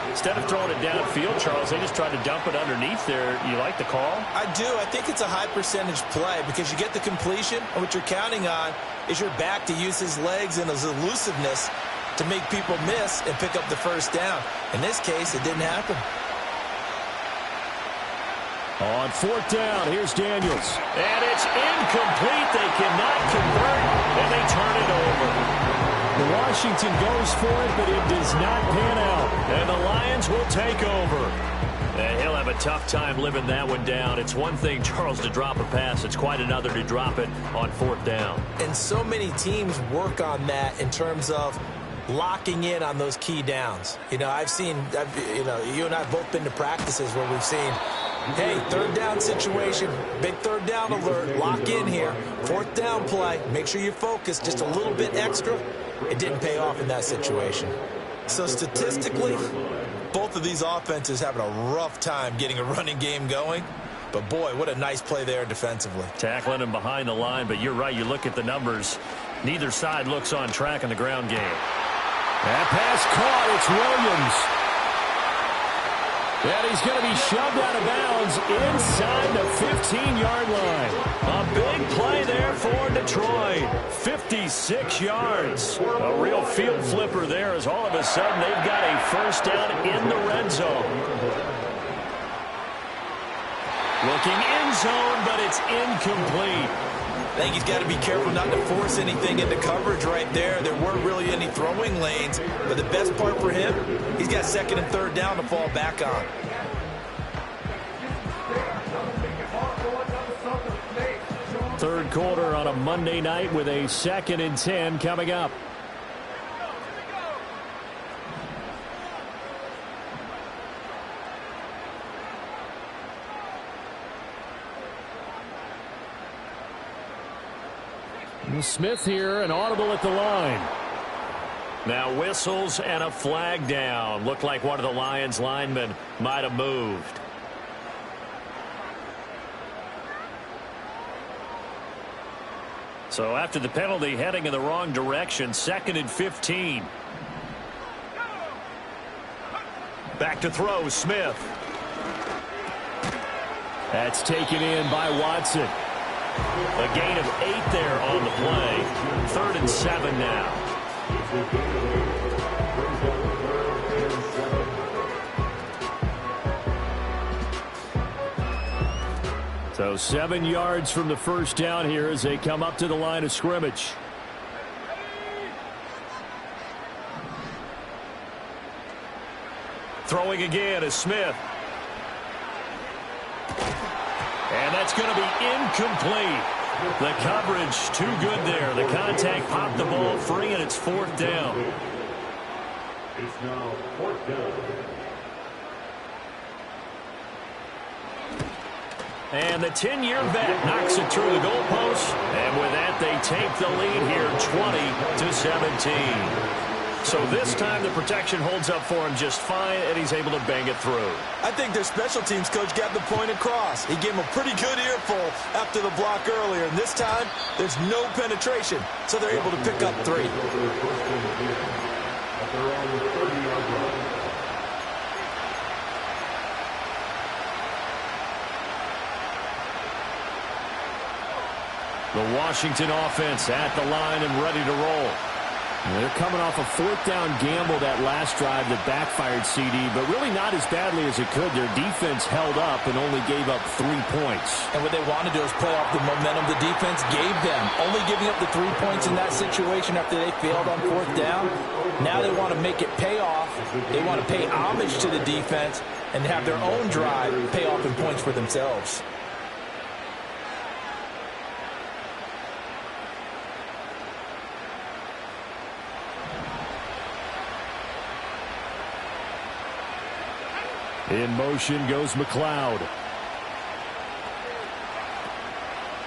Instead of throwing it downfield, Charles, they just tried to dump it underneath there. You like the call? I do. I think it's a high percentage play because you get the completion, and what you're counting on is your back to use his legs and his elusiveness to make people miss and pick up the first down. In this case, it didn't happen. On 4th down, here's Daniels. And it's incomplete. They cannot convert, and they turn it over. The Washington goes for it, but it does not pan out. And the Lions will take over. And he'll have a tough time living that one down. It's one thing, Charles, to drop a pass. It's quite another to drop it on 4th down. And so many teams work on that in terms of locking in on those key downs. You know, you and I have both been to practices where we've seen, hey, 3rd down situation, big 3rd down alert, lock in here, 4th down play, make sure you focus just a little bit extra. It didn't pay off in that situation. So statistically, both of these offenses having a rough time getting a running game going. But, boy, what a nice play there defensively. Tackling him behind the line, but you're right. You look at the numbers. Neither side looks on track in the ground game. That pass caught. It's Williams. And he's going to be shoved out of bounds inside the 15-yard line. A big play there for Detroit. 56 yards. A real field flipper there as all of a sudden they've got a 1st down in the red zone. Looking end zone, but it's incomplete. I think he's got to be careful not to force anything into coverage right there. There weren't really any throwing lanes, but the best part for him, he's got 2nd and 3rd down to fall back on. Third quarter on a Monday night with a 2nd and 10 coming up. Smith here, an audible at the line. Now whistles and a flag down. Looked like one of the Lions linemen might have moved. So after the penalty, heading in the wrong direction, 2nd and 15. Back to throw, Smith. That's taken in by Watson. A gain of 8 there on the play. 3rd and 7 now. So 7 yards from the 1st down here as they come up to the line of scrimmage. Throwing again is Smith. And that's going to be incomplete. The coverage too good there. The contact popped the ball free, and it's 4th down. It's now 4th down. And the 10-year vet knocks it through the goalpost. And with that, they take the lead here 20-17. So this time the protection holds up for him just fine, and he's able to bang it through. I think their special teams coach got the point across. He gave him a pretty good earful after the block earlier. And this time, there's no penetration, so they're able to pick up 3. The Washington offense at the line and ready to roll. They're coming off a 4th down gamble that last drive that backfired, CD, but really not as badly as it could. Their defense held up and only gave up 3 points. And what they want to do is play off the momentum the defense gave them. Only giving up the 3 points in that situation after they failed on 4th down. Now they want to make it pay off. They want to pay homage to the defense and have their own drive pay off in points for themselves. In motion goes McLeod.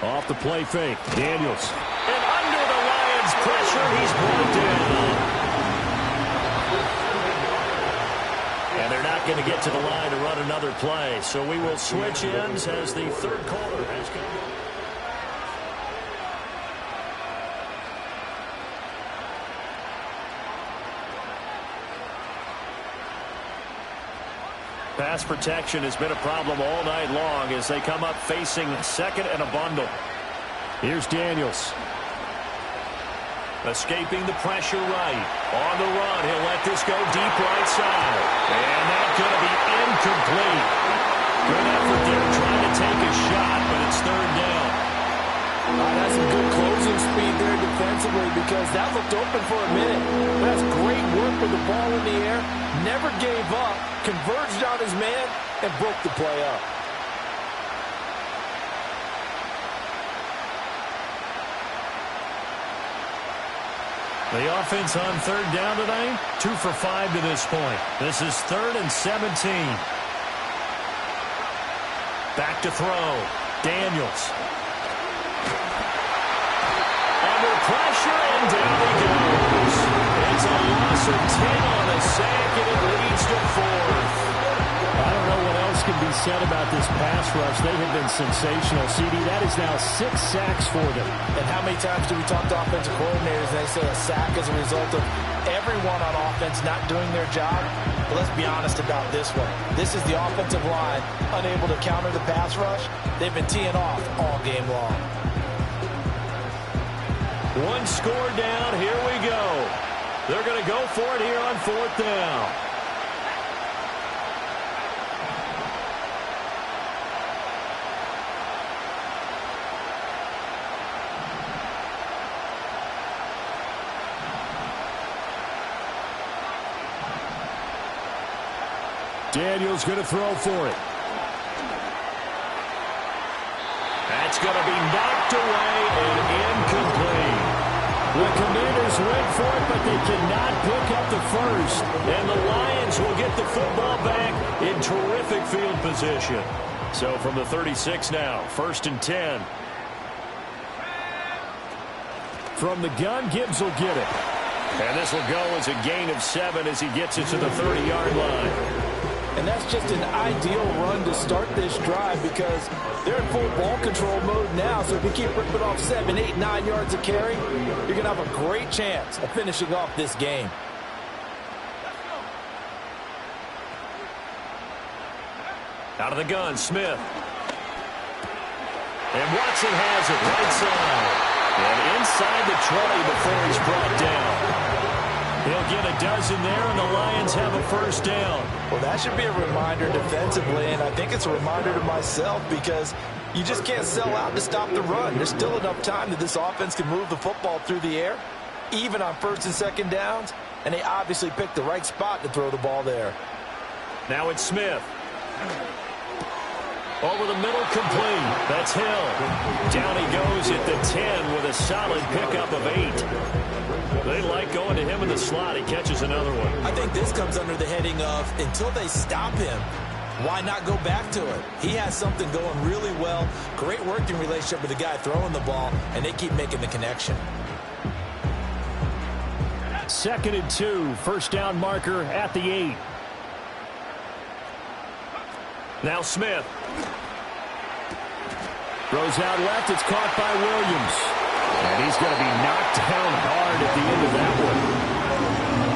Off the play fake. Daniels. And under the Lions' pressure, he's brought down. And they're not going to get to the line to run another play. So we will switch ends as the 3rd quarter has come. Pass protection has been a problem all night long as they come up facing 2nd and a bundle. Here's Daniels. Escaping the pressure right. On the run, he'll let this go deep right side. And that's going to be incomplete. Good effort there trying to take a shot, but it's 3rd down. That's some good closing speed there defensively because that looked open for a minute. That's great work with the ball in the air. Never gave up, converged on his man, and broke the play up. The offense on third down tonight, 2 for 5 to this point. This is 3rd and 17. Back to throw. Daniels. Under pressure, and down he goes. It's a loss of 10 on the sack, and it leads to 4th. I don't know what else can be said about this pass rush. They have been sensational. CD, that is now 6 sacks for them. And how many times do we talk to offensive coordinators and they say a sack is a result of everyone on offense not doing their job? But let's be honest about this one. This is the offensive line unable to counter the pass rush. They've been teeing off all game long. 1 score down. Here we go. They're going to go for it here on 4th down. Daniels going to throw for it. That's going to be knocked away and incomplete. The Commanders went for it, but they cannot pick up the first. And the Lions will get the football back in terrific field position. So from the 36 now, 1st and 10. From the gun, Gibbs will get it. And this will go as a gain of 7 as he gets it to the 30-yard line. And that's just an ideal run to start this drive because they're in full ball control mode now. So if you keep ripping off 7, 8, 9 yards of carry, you're going to have a great chance of finishing off this game. Out of the gun, Smith. And Watson has it right side. And inside the 20 before he's brought down. He'll get a dozen there, and the Lions have a first down. Well, that should be a reminder defensively, and I think it's a reminder to myself because you just can't sell out to stop the run. There's still enough time that this offense can move the football through the air, even on 1st and 2nd downs, and they obviously picked the right spot to throw the ball there. Now it's Smith. Over the middle, complete. That's Hill. Down he goes at the 10 with a solid pickup of 8. They like going to him in the slot. He catches another one. I think this comes under the heading of until they stop him, why not go back to it? He has something going really well. Great working relationship with the guy throwing the ball, and they keep making the connection. 2nd and 2. First down marker at the 8. Now Smith. Throws out left. It's caught by Williams. And he's going to be knocked down hard at the end of that one.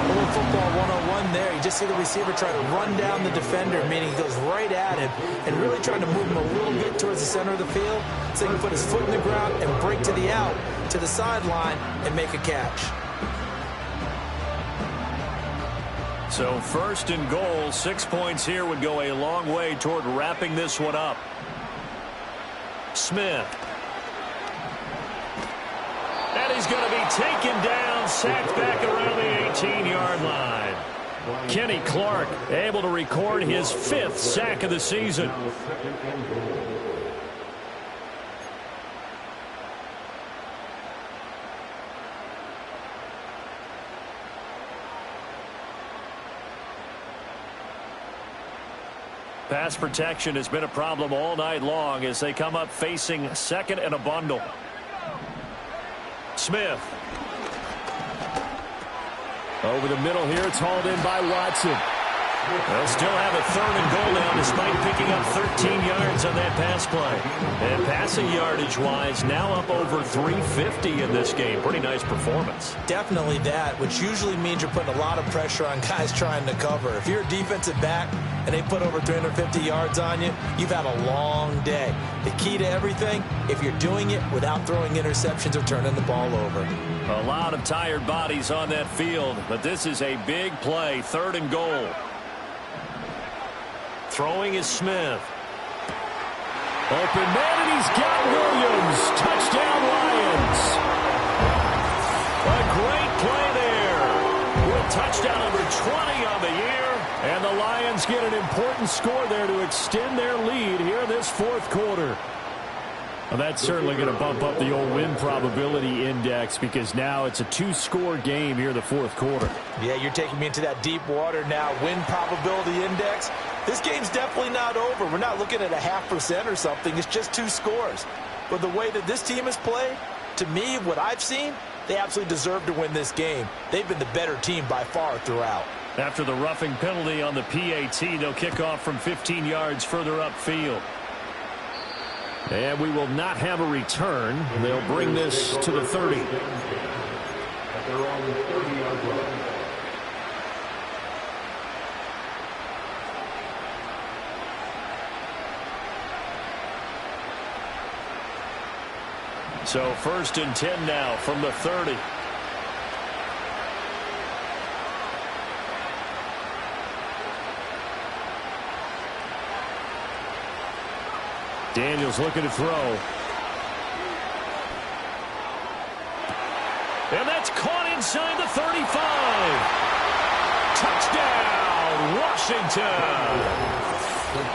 A little football 101 there. You just see the receiver try to run down the defender, meaning he goes right at him and really trying to move him a little bit towards the center of the field so he can put his foot in the ground and break to the out, to the sideline, and make a catch. So 1st and goal, 6 points here would go a long way toward wrapping this one up. Smith. And he's going to be taken down, sacked back around the 18-yard line. Kenny Clark able to record his 5th sack of the season. Pass protection has been a problem all night long as they come up facing 2nd and a bundle. Smith. Over the middle here, it's hauled in by Watson. They'll still have a 3rd and goal now despite picking up 13 yards on that pass play. And passing yardage-wise, now up over 350 in this game. Pretty nice performance. Definitely that, which usually means you're putting a lot of pressure on guys trying to cover. If you're a defensive back and they put over 350 yards on you, you've had a long day. The key to everything, if you're doing it without throwing interceptions or turning the ball over. A lot of tired bodies on that field, but this is a big play, 3rd and goal. Throwing is Smith. Open man, and he's got Williams. Touchdown, Lions. A great play there. With touchdown number 20 on the year. And the Lions get an important score there to extend their lead here in this fourth quarter. Well, that's certainly going to bump up the old win probability index because now it's a two-score game here in the fourth quarter. Yeah, you're taking me into that deep water now. Win probability index. This game's definitely not over. We're not looking at a 0.5% or something. It's just two scores. But the way that this team has played, to me, what I've seen, they absolutely deserve to win this game. They've been the better team by far throughout. After the roughing penalty on the PAT, they'll kick off from 15 yards further upfield. And we will not have a return. They'll bring this to the 30. At their own 30-yard line. So 1st and 10 now from the 30. Daniels looking to throw. And that's caught inside the 35. Touchdown, Washington.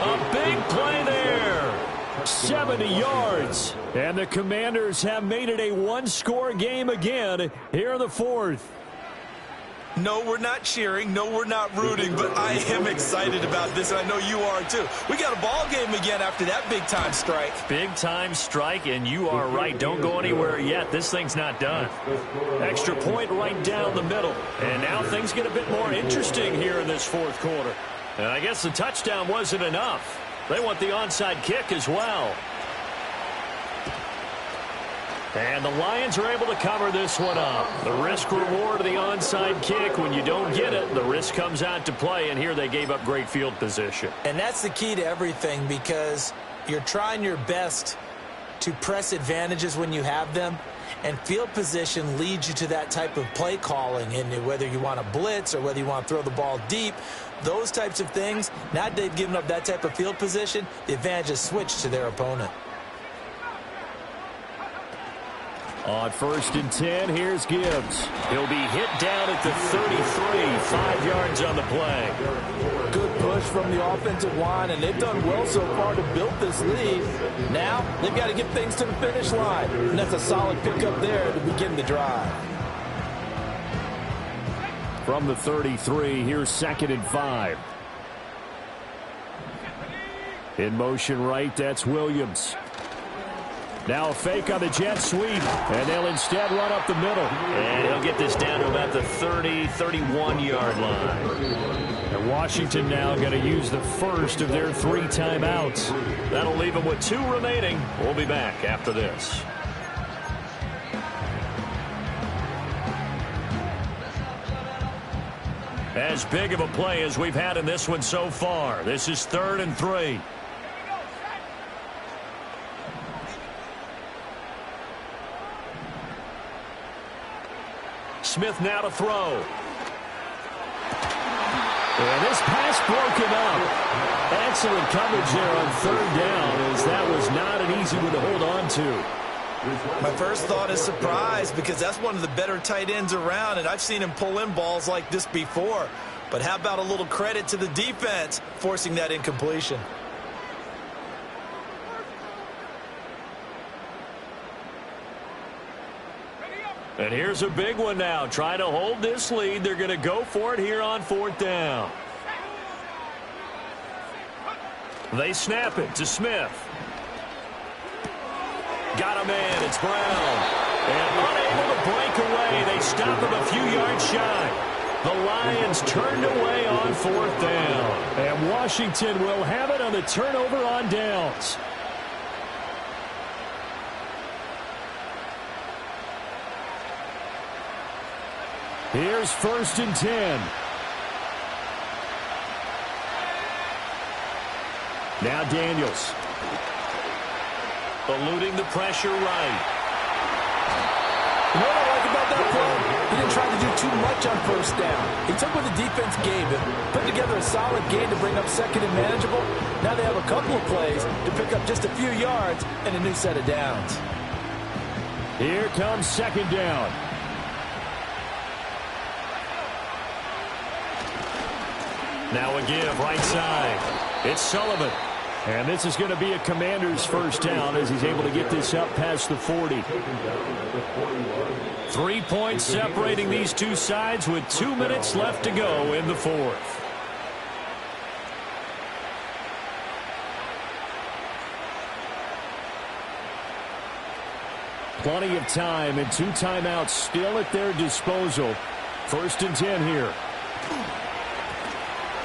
A big play there. 70 yards. And the Commanders have made it a one-score game again here in the fourth. No, we're not cheering. No, we're not rooting. But I am excited about this, and I know you are too. We got a ball game again after that big-time strike. Big-time strike, and you are right. Don't go anywhere yet. This thing's not done. Extra point right down the middle. And now things get a bit more interesting here in this fourth quarter. And I guess the touchdown wasn't enough. They want the onside kick as well. And the Lions are able to cover this one up. The risk-reward of the onside kick, when you don't get it, the risk comes out to play, and here they gave up great field position. And that's the key to everything because you're trying your best to press advantages when you have them, and field position leads you to that type of play calling, and whether you want to blitz or whether you want to throw the ball deep, those types of things, now that they've given up that type of field position, the advantage is switched to their opponent. On 1st and 10, here's Gibbs. He'll be hit down at the 33, 5 yards on the play. Good push from the offensive line, and they've done well so far to build this lead. Now, they've got to get things to the finish line, and that's a solid pickup there to begin the drive. From the 33, here's 2nd and 5. In motion right, that's Williams. Now a fake on the jet sweep, and they'll instead run up the middle. And he'll get this down to about the 30, 31-yard line. And Washington now going to use the first of their 3 timeouts. That'll leave them with 2 remaining. We'll be back after this. As big of a play as we've had in this one so far. This is 3rd and 3. Smith now to throw. And this pass broken up. Excellent coverage there on 3rd down, as that was not an easy one to hold on to. My first thought is surprise because that's one of the better tight ends around, and I've seen him pull in balls like this before. But how about a little credit to the defense forcing that incompletion? And here's a big one now. Trying to hold this lead. They're going to go for it here on 4th down. They snap it to Smith. Got a man. It's Brown. And unable to break away. They stop him a few yards shy. The Lions turned away on 4th down. And Washington will have it on the turnover on downs. Here's 1st and 10. Now Daniels. Eluding the pressure right. You know what I like about that play? He didn't try to do too much much on first down. He took what the defense gave him, put together a solid game to bring up second and manageable. Now they have a couple of plays to pick up just a few yards and a new set of downs. Here comes second down. Now a give right side. It's Sullivan. And this is going to be a Commander's first down as he's able to get this up past the 40. 3 points separating these two sides with 2 minutes left to go in the fourth. Plenty of time and 2 timeouts still at their disposal. 1st and 10 here.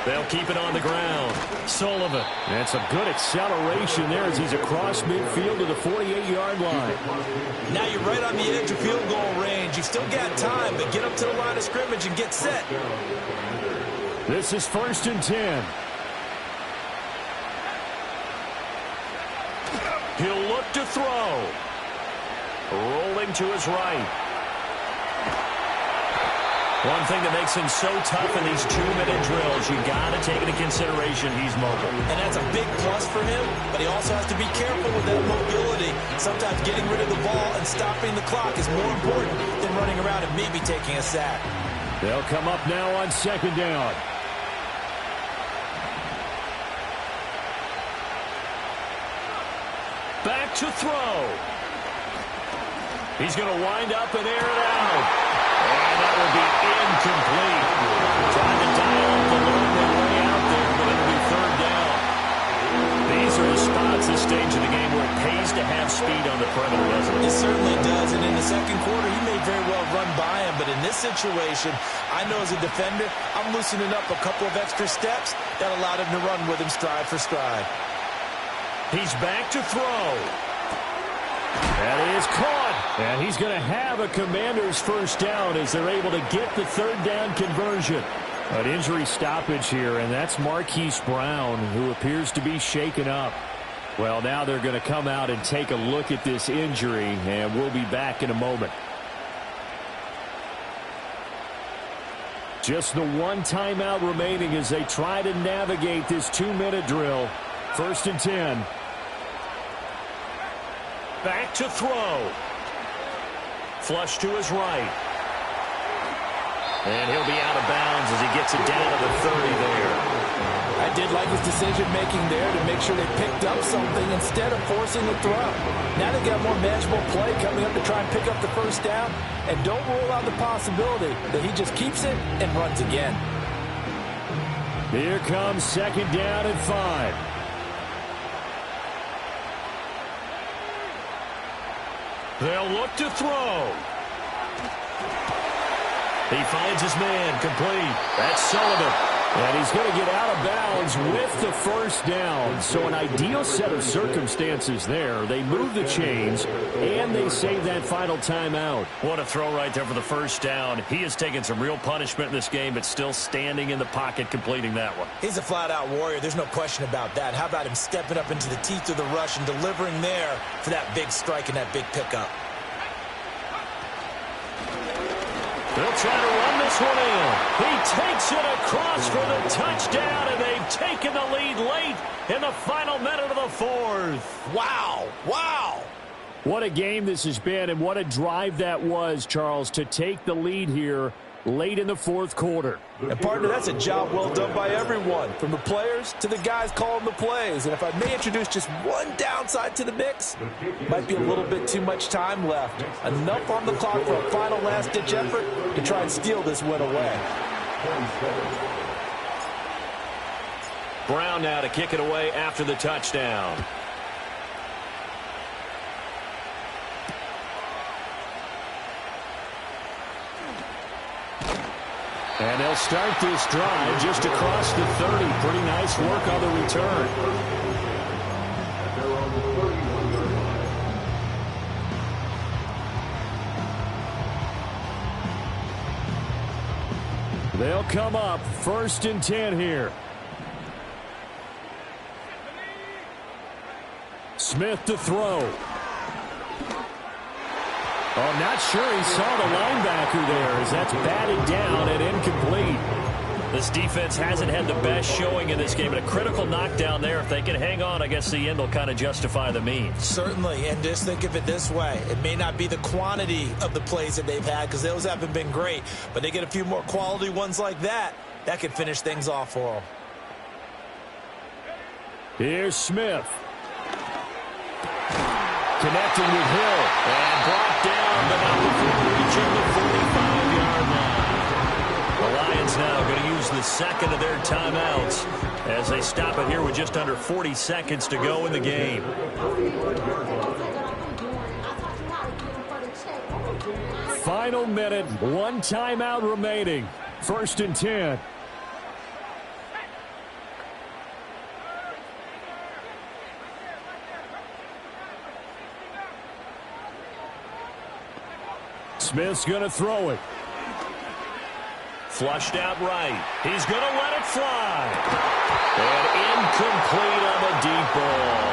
They'll keep it on the ground. Sullivan. That's a good acceleration there as he's across midfield to the 48-yard line. Now you're right on the edge of field goal range. You've still got time, but get up to the line of scrimmage and get set. This is 1st and 10. He'll look to throw. Rolling to his right. One thing that makes him so tough in these 2-minute drills, you got to take into consideration he's mobile. And that's a big plus for him, but he also has to be careful with that mobility. Sometimes getting rid of the ball and stopping the clock is more important than running around and maybe taking a sack. They'll come up now on second down. Back to throw. He's going to wind up and air it out. And that will be incomplete. Trying to dial up the long way out there, but it'll be third down. These are the spots, this stage of the game, where it pays to have speed on the perimeter, doesn't it? It certainly does, and in the second quarter, he may very well run by him, but in this situation, I know as a defender, I'm loosening up a couple of extra steps that allowed him to run with him stride for stride. He's back to throw. That is caught. And he's going to have a Commander's first down as they're able to get the third down conversion. An injury stoppage here, and that's Marquise Brown, who appears to be shaken up. Well, now they're going to come out and take a look at this injury, and we'll be back in a moment. Just the one timeout remaining as they try to navigate this 2-minute drill. 1st and 10. Back to throw. Flush to his right. And he'll be out of bounds as he gets it down to the 30 there. I did like his decision-making there to make sure they picked up something instead of forcing the throw. Now they got more manageable play coming up to try and pick up the first down. And don't rule out the possibility that he just keeps it and runs again. Here comes second down and 5. They'll look to throw. He finds his man, complete. That's Sullivan. And he's going to get out of bounds with the first down. So an ideal set of circumstances there. They move the chains, and they save that final timeout. What a throw right there for the first down. He has taken some real punishment in this game, but still standing in the pocket, completing that one. He's a flat-out warrior. There's no question about that. How about him stepping up into the teeth of the rush and delivering there for that big strike and that big pickup? They'll try to run this one in. He takes it across for the touchdown, and they've taken the lead late in the final minute of the fourth. Wow. Wow. What a game this has been, and what a drive that was, Charles, to take the lead here late in the fourth quarter. And, partner, that's a job well done by everyone, from the players to the guys calling the plays. And if I may introduce just one downside to the mix, might be a little bit too much time left. Enough on the clock for a final last-ditch effort to try and steal this win away. Brown now to kick it away after the touchdown. And they'll start this drive just across the 30. Pretty nice work on the return. They'll come up 1st and 10 here. Smith to throw. Oh, I'm not sure he saw the linebacker there as that's batted down and incomplete. This defense hasn't had the best showing in this game, but a critical knockdown there. If they can hang on, I guess the end will kind of justify the means. Certainly, and just think of it this way. It may not be the quantity of the plays that they've had because those haven't been great, but they get a few more quality ones like that. That could finish things off for them. Here's Smith. Connecting with Hill. And brought down, but not before reaching the 45-yard line. The Lions now going to use the second of their timeouts as they stop it here with just under 40 seconds to go in the game. Final minute, one timeout remaining. 1st and 10. Smith's going to throw it. Flushed out right. He's going to let it fly. And incomplete on the deep ball.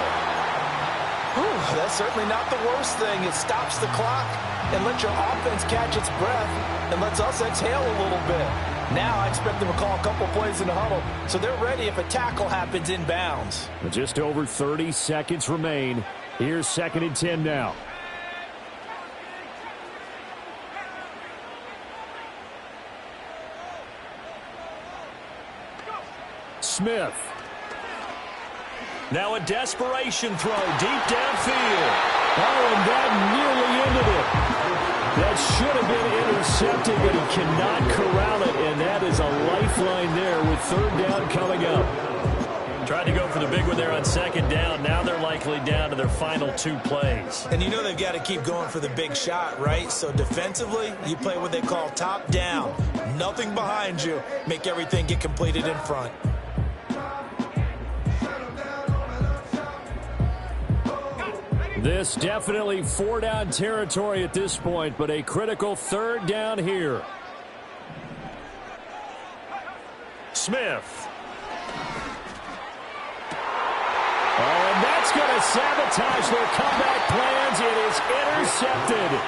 Whew, that's certainly not the worst thing. It stops the clock and lets your offense catch its breath and lets us exhale a little bit. Now I expect them to call a couple plays in the huddle, so they're ready if a tackle happens inbounds. Just over 30 seconds remain. Here's 2nd and 10 now. Smith. Now a desperation throw deep downfield. Oh, and that nearly ended it. That should have been intercepted, but he cannot corral it, and that is a lifeline there with 3rd down coming up. Tried to go for the big one there on 2nd down. Now they're likely down to their final 2 plays. And you know they've got to keep going for the big shot, right? So defensively, you play what they call top down. Nothing behind you. Make everything get completed in front. This definitely 4-down territory at this point, but a critical 3rd down here. Smith. Oh, and that's going to sabotage their comeback plans. It is intercepted.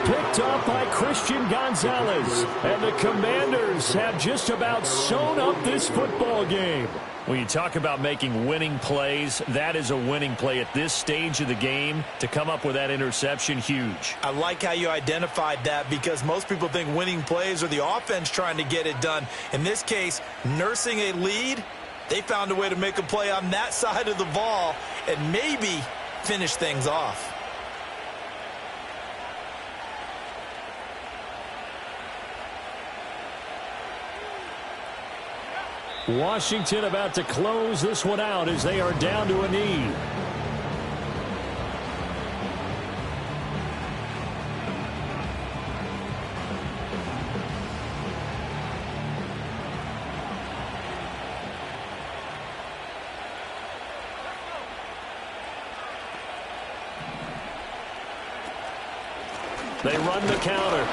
Picked up by Christian Gonzalez. And the Commanders have just about sewn up this football game. When you talk about making winning plays, that is a winning play at this stage of the game. To come up with that interception, huge. I like how you identified that because most people think winning plays are the offense trying to get it done. In this case, nursing a lead, they found a way to make a play on that side of the ball and maybe finish things off. Washington about to close this one out as they are down to a knee. They run the counter.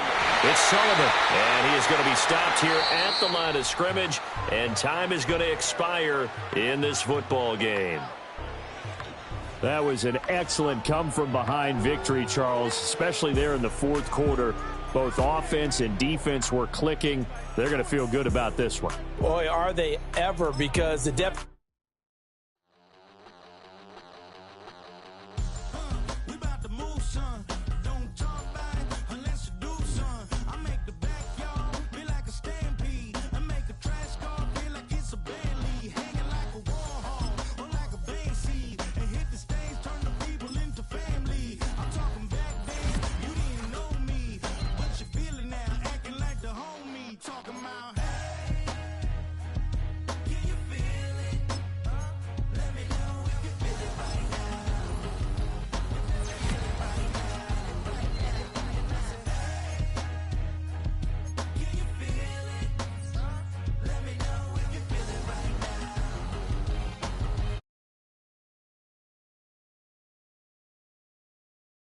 It's Sullivan, and he is going to be stopped here at the line of scrimmage, and time is going to expire in this football game. That was an excellent come-from-behind victory, Charles, especially there in the 4th quarter. Both offense and defense were clicking. They're going to feel good about this one. Boy, are they ever, because the depth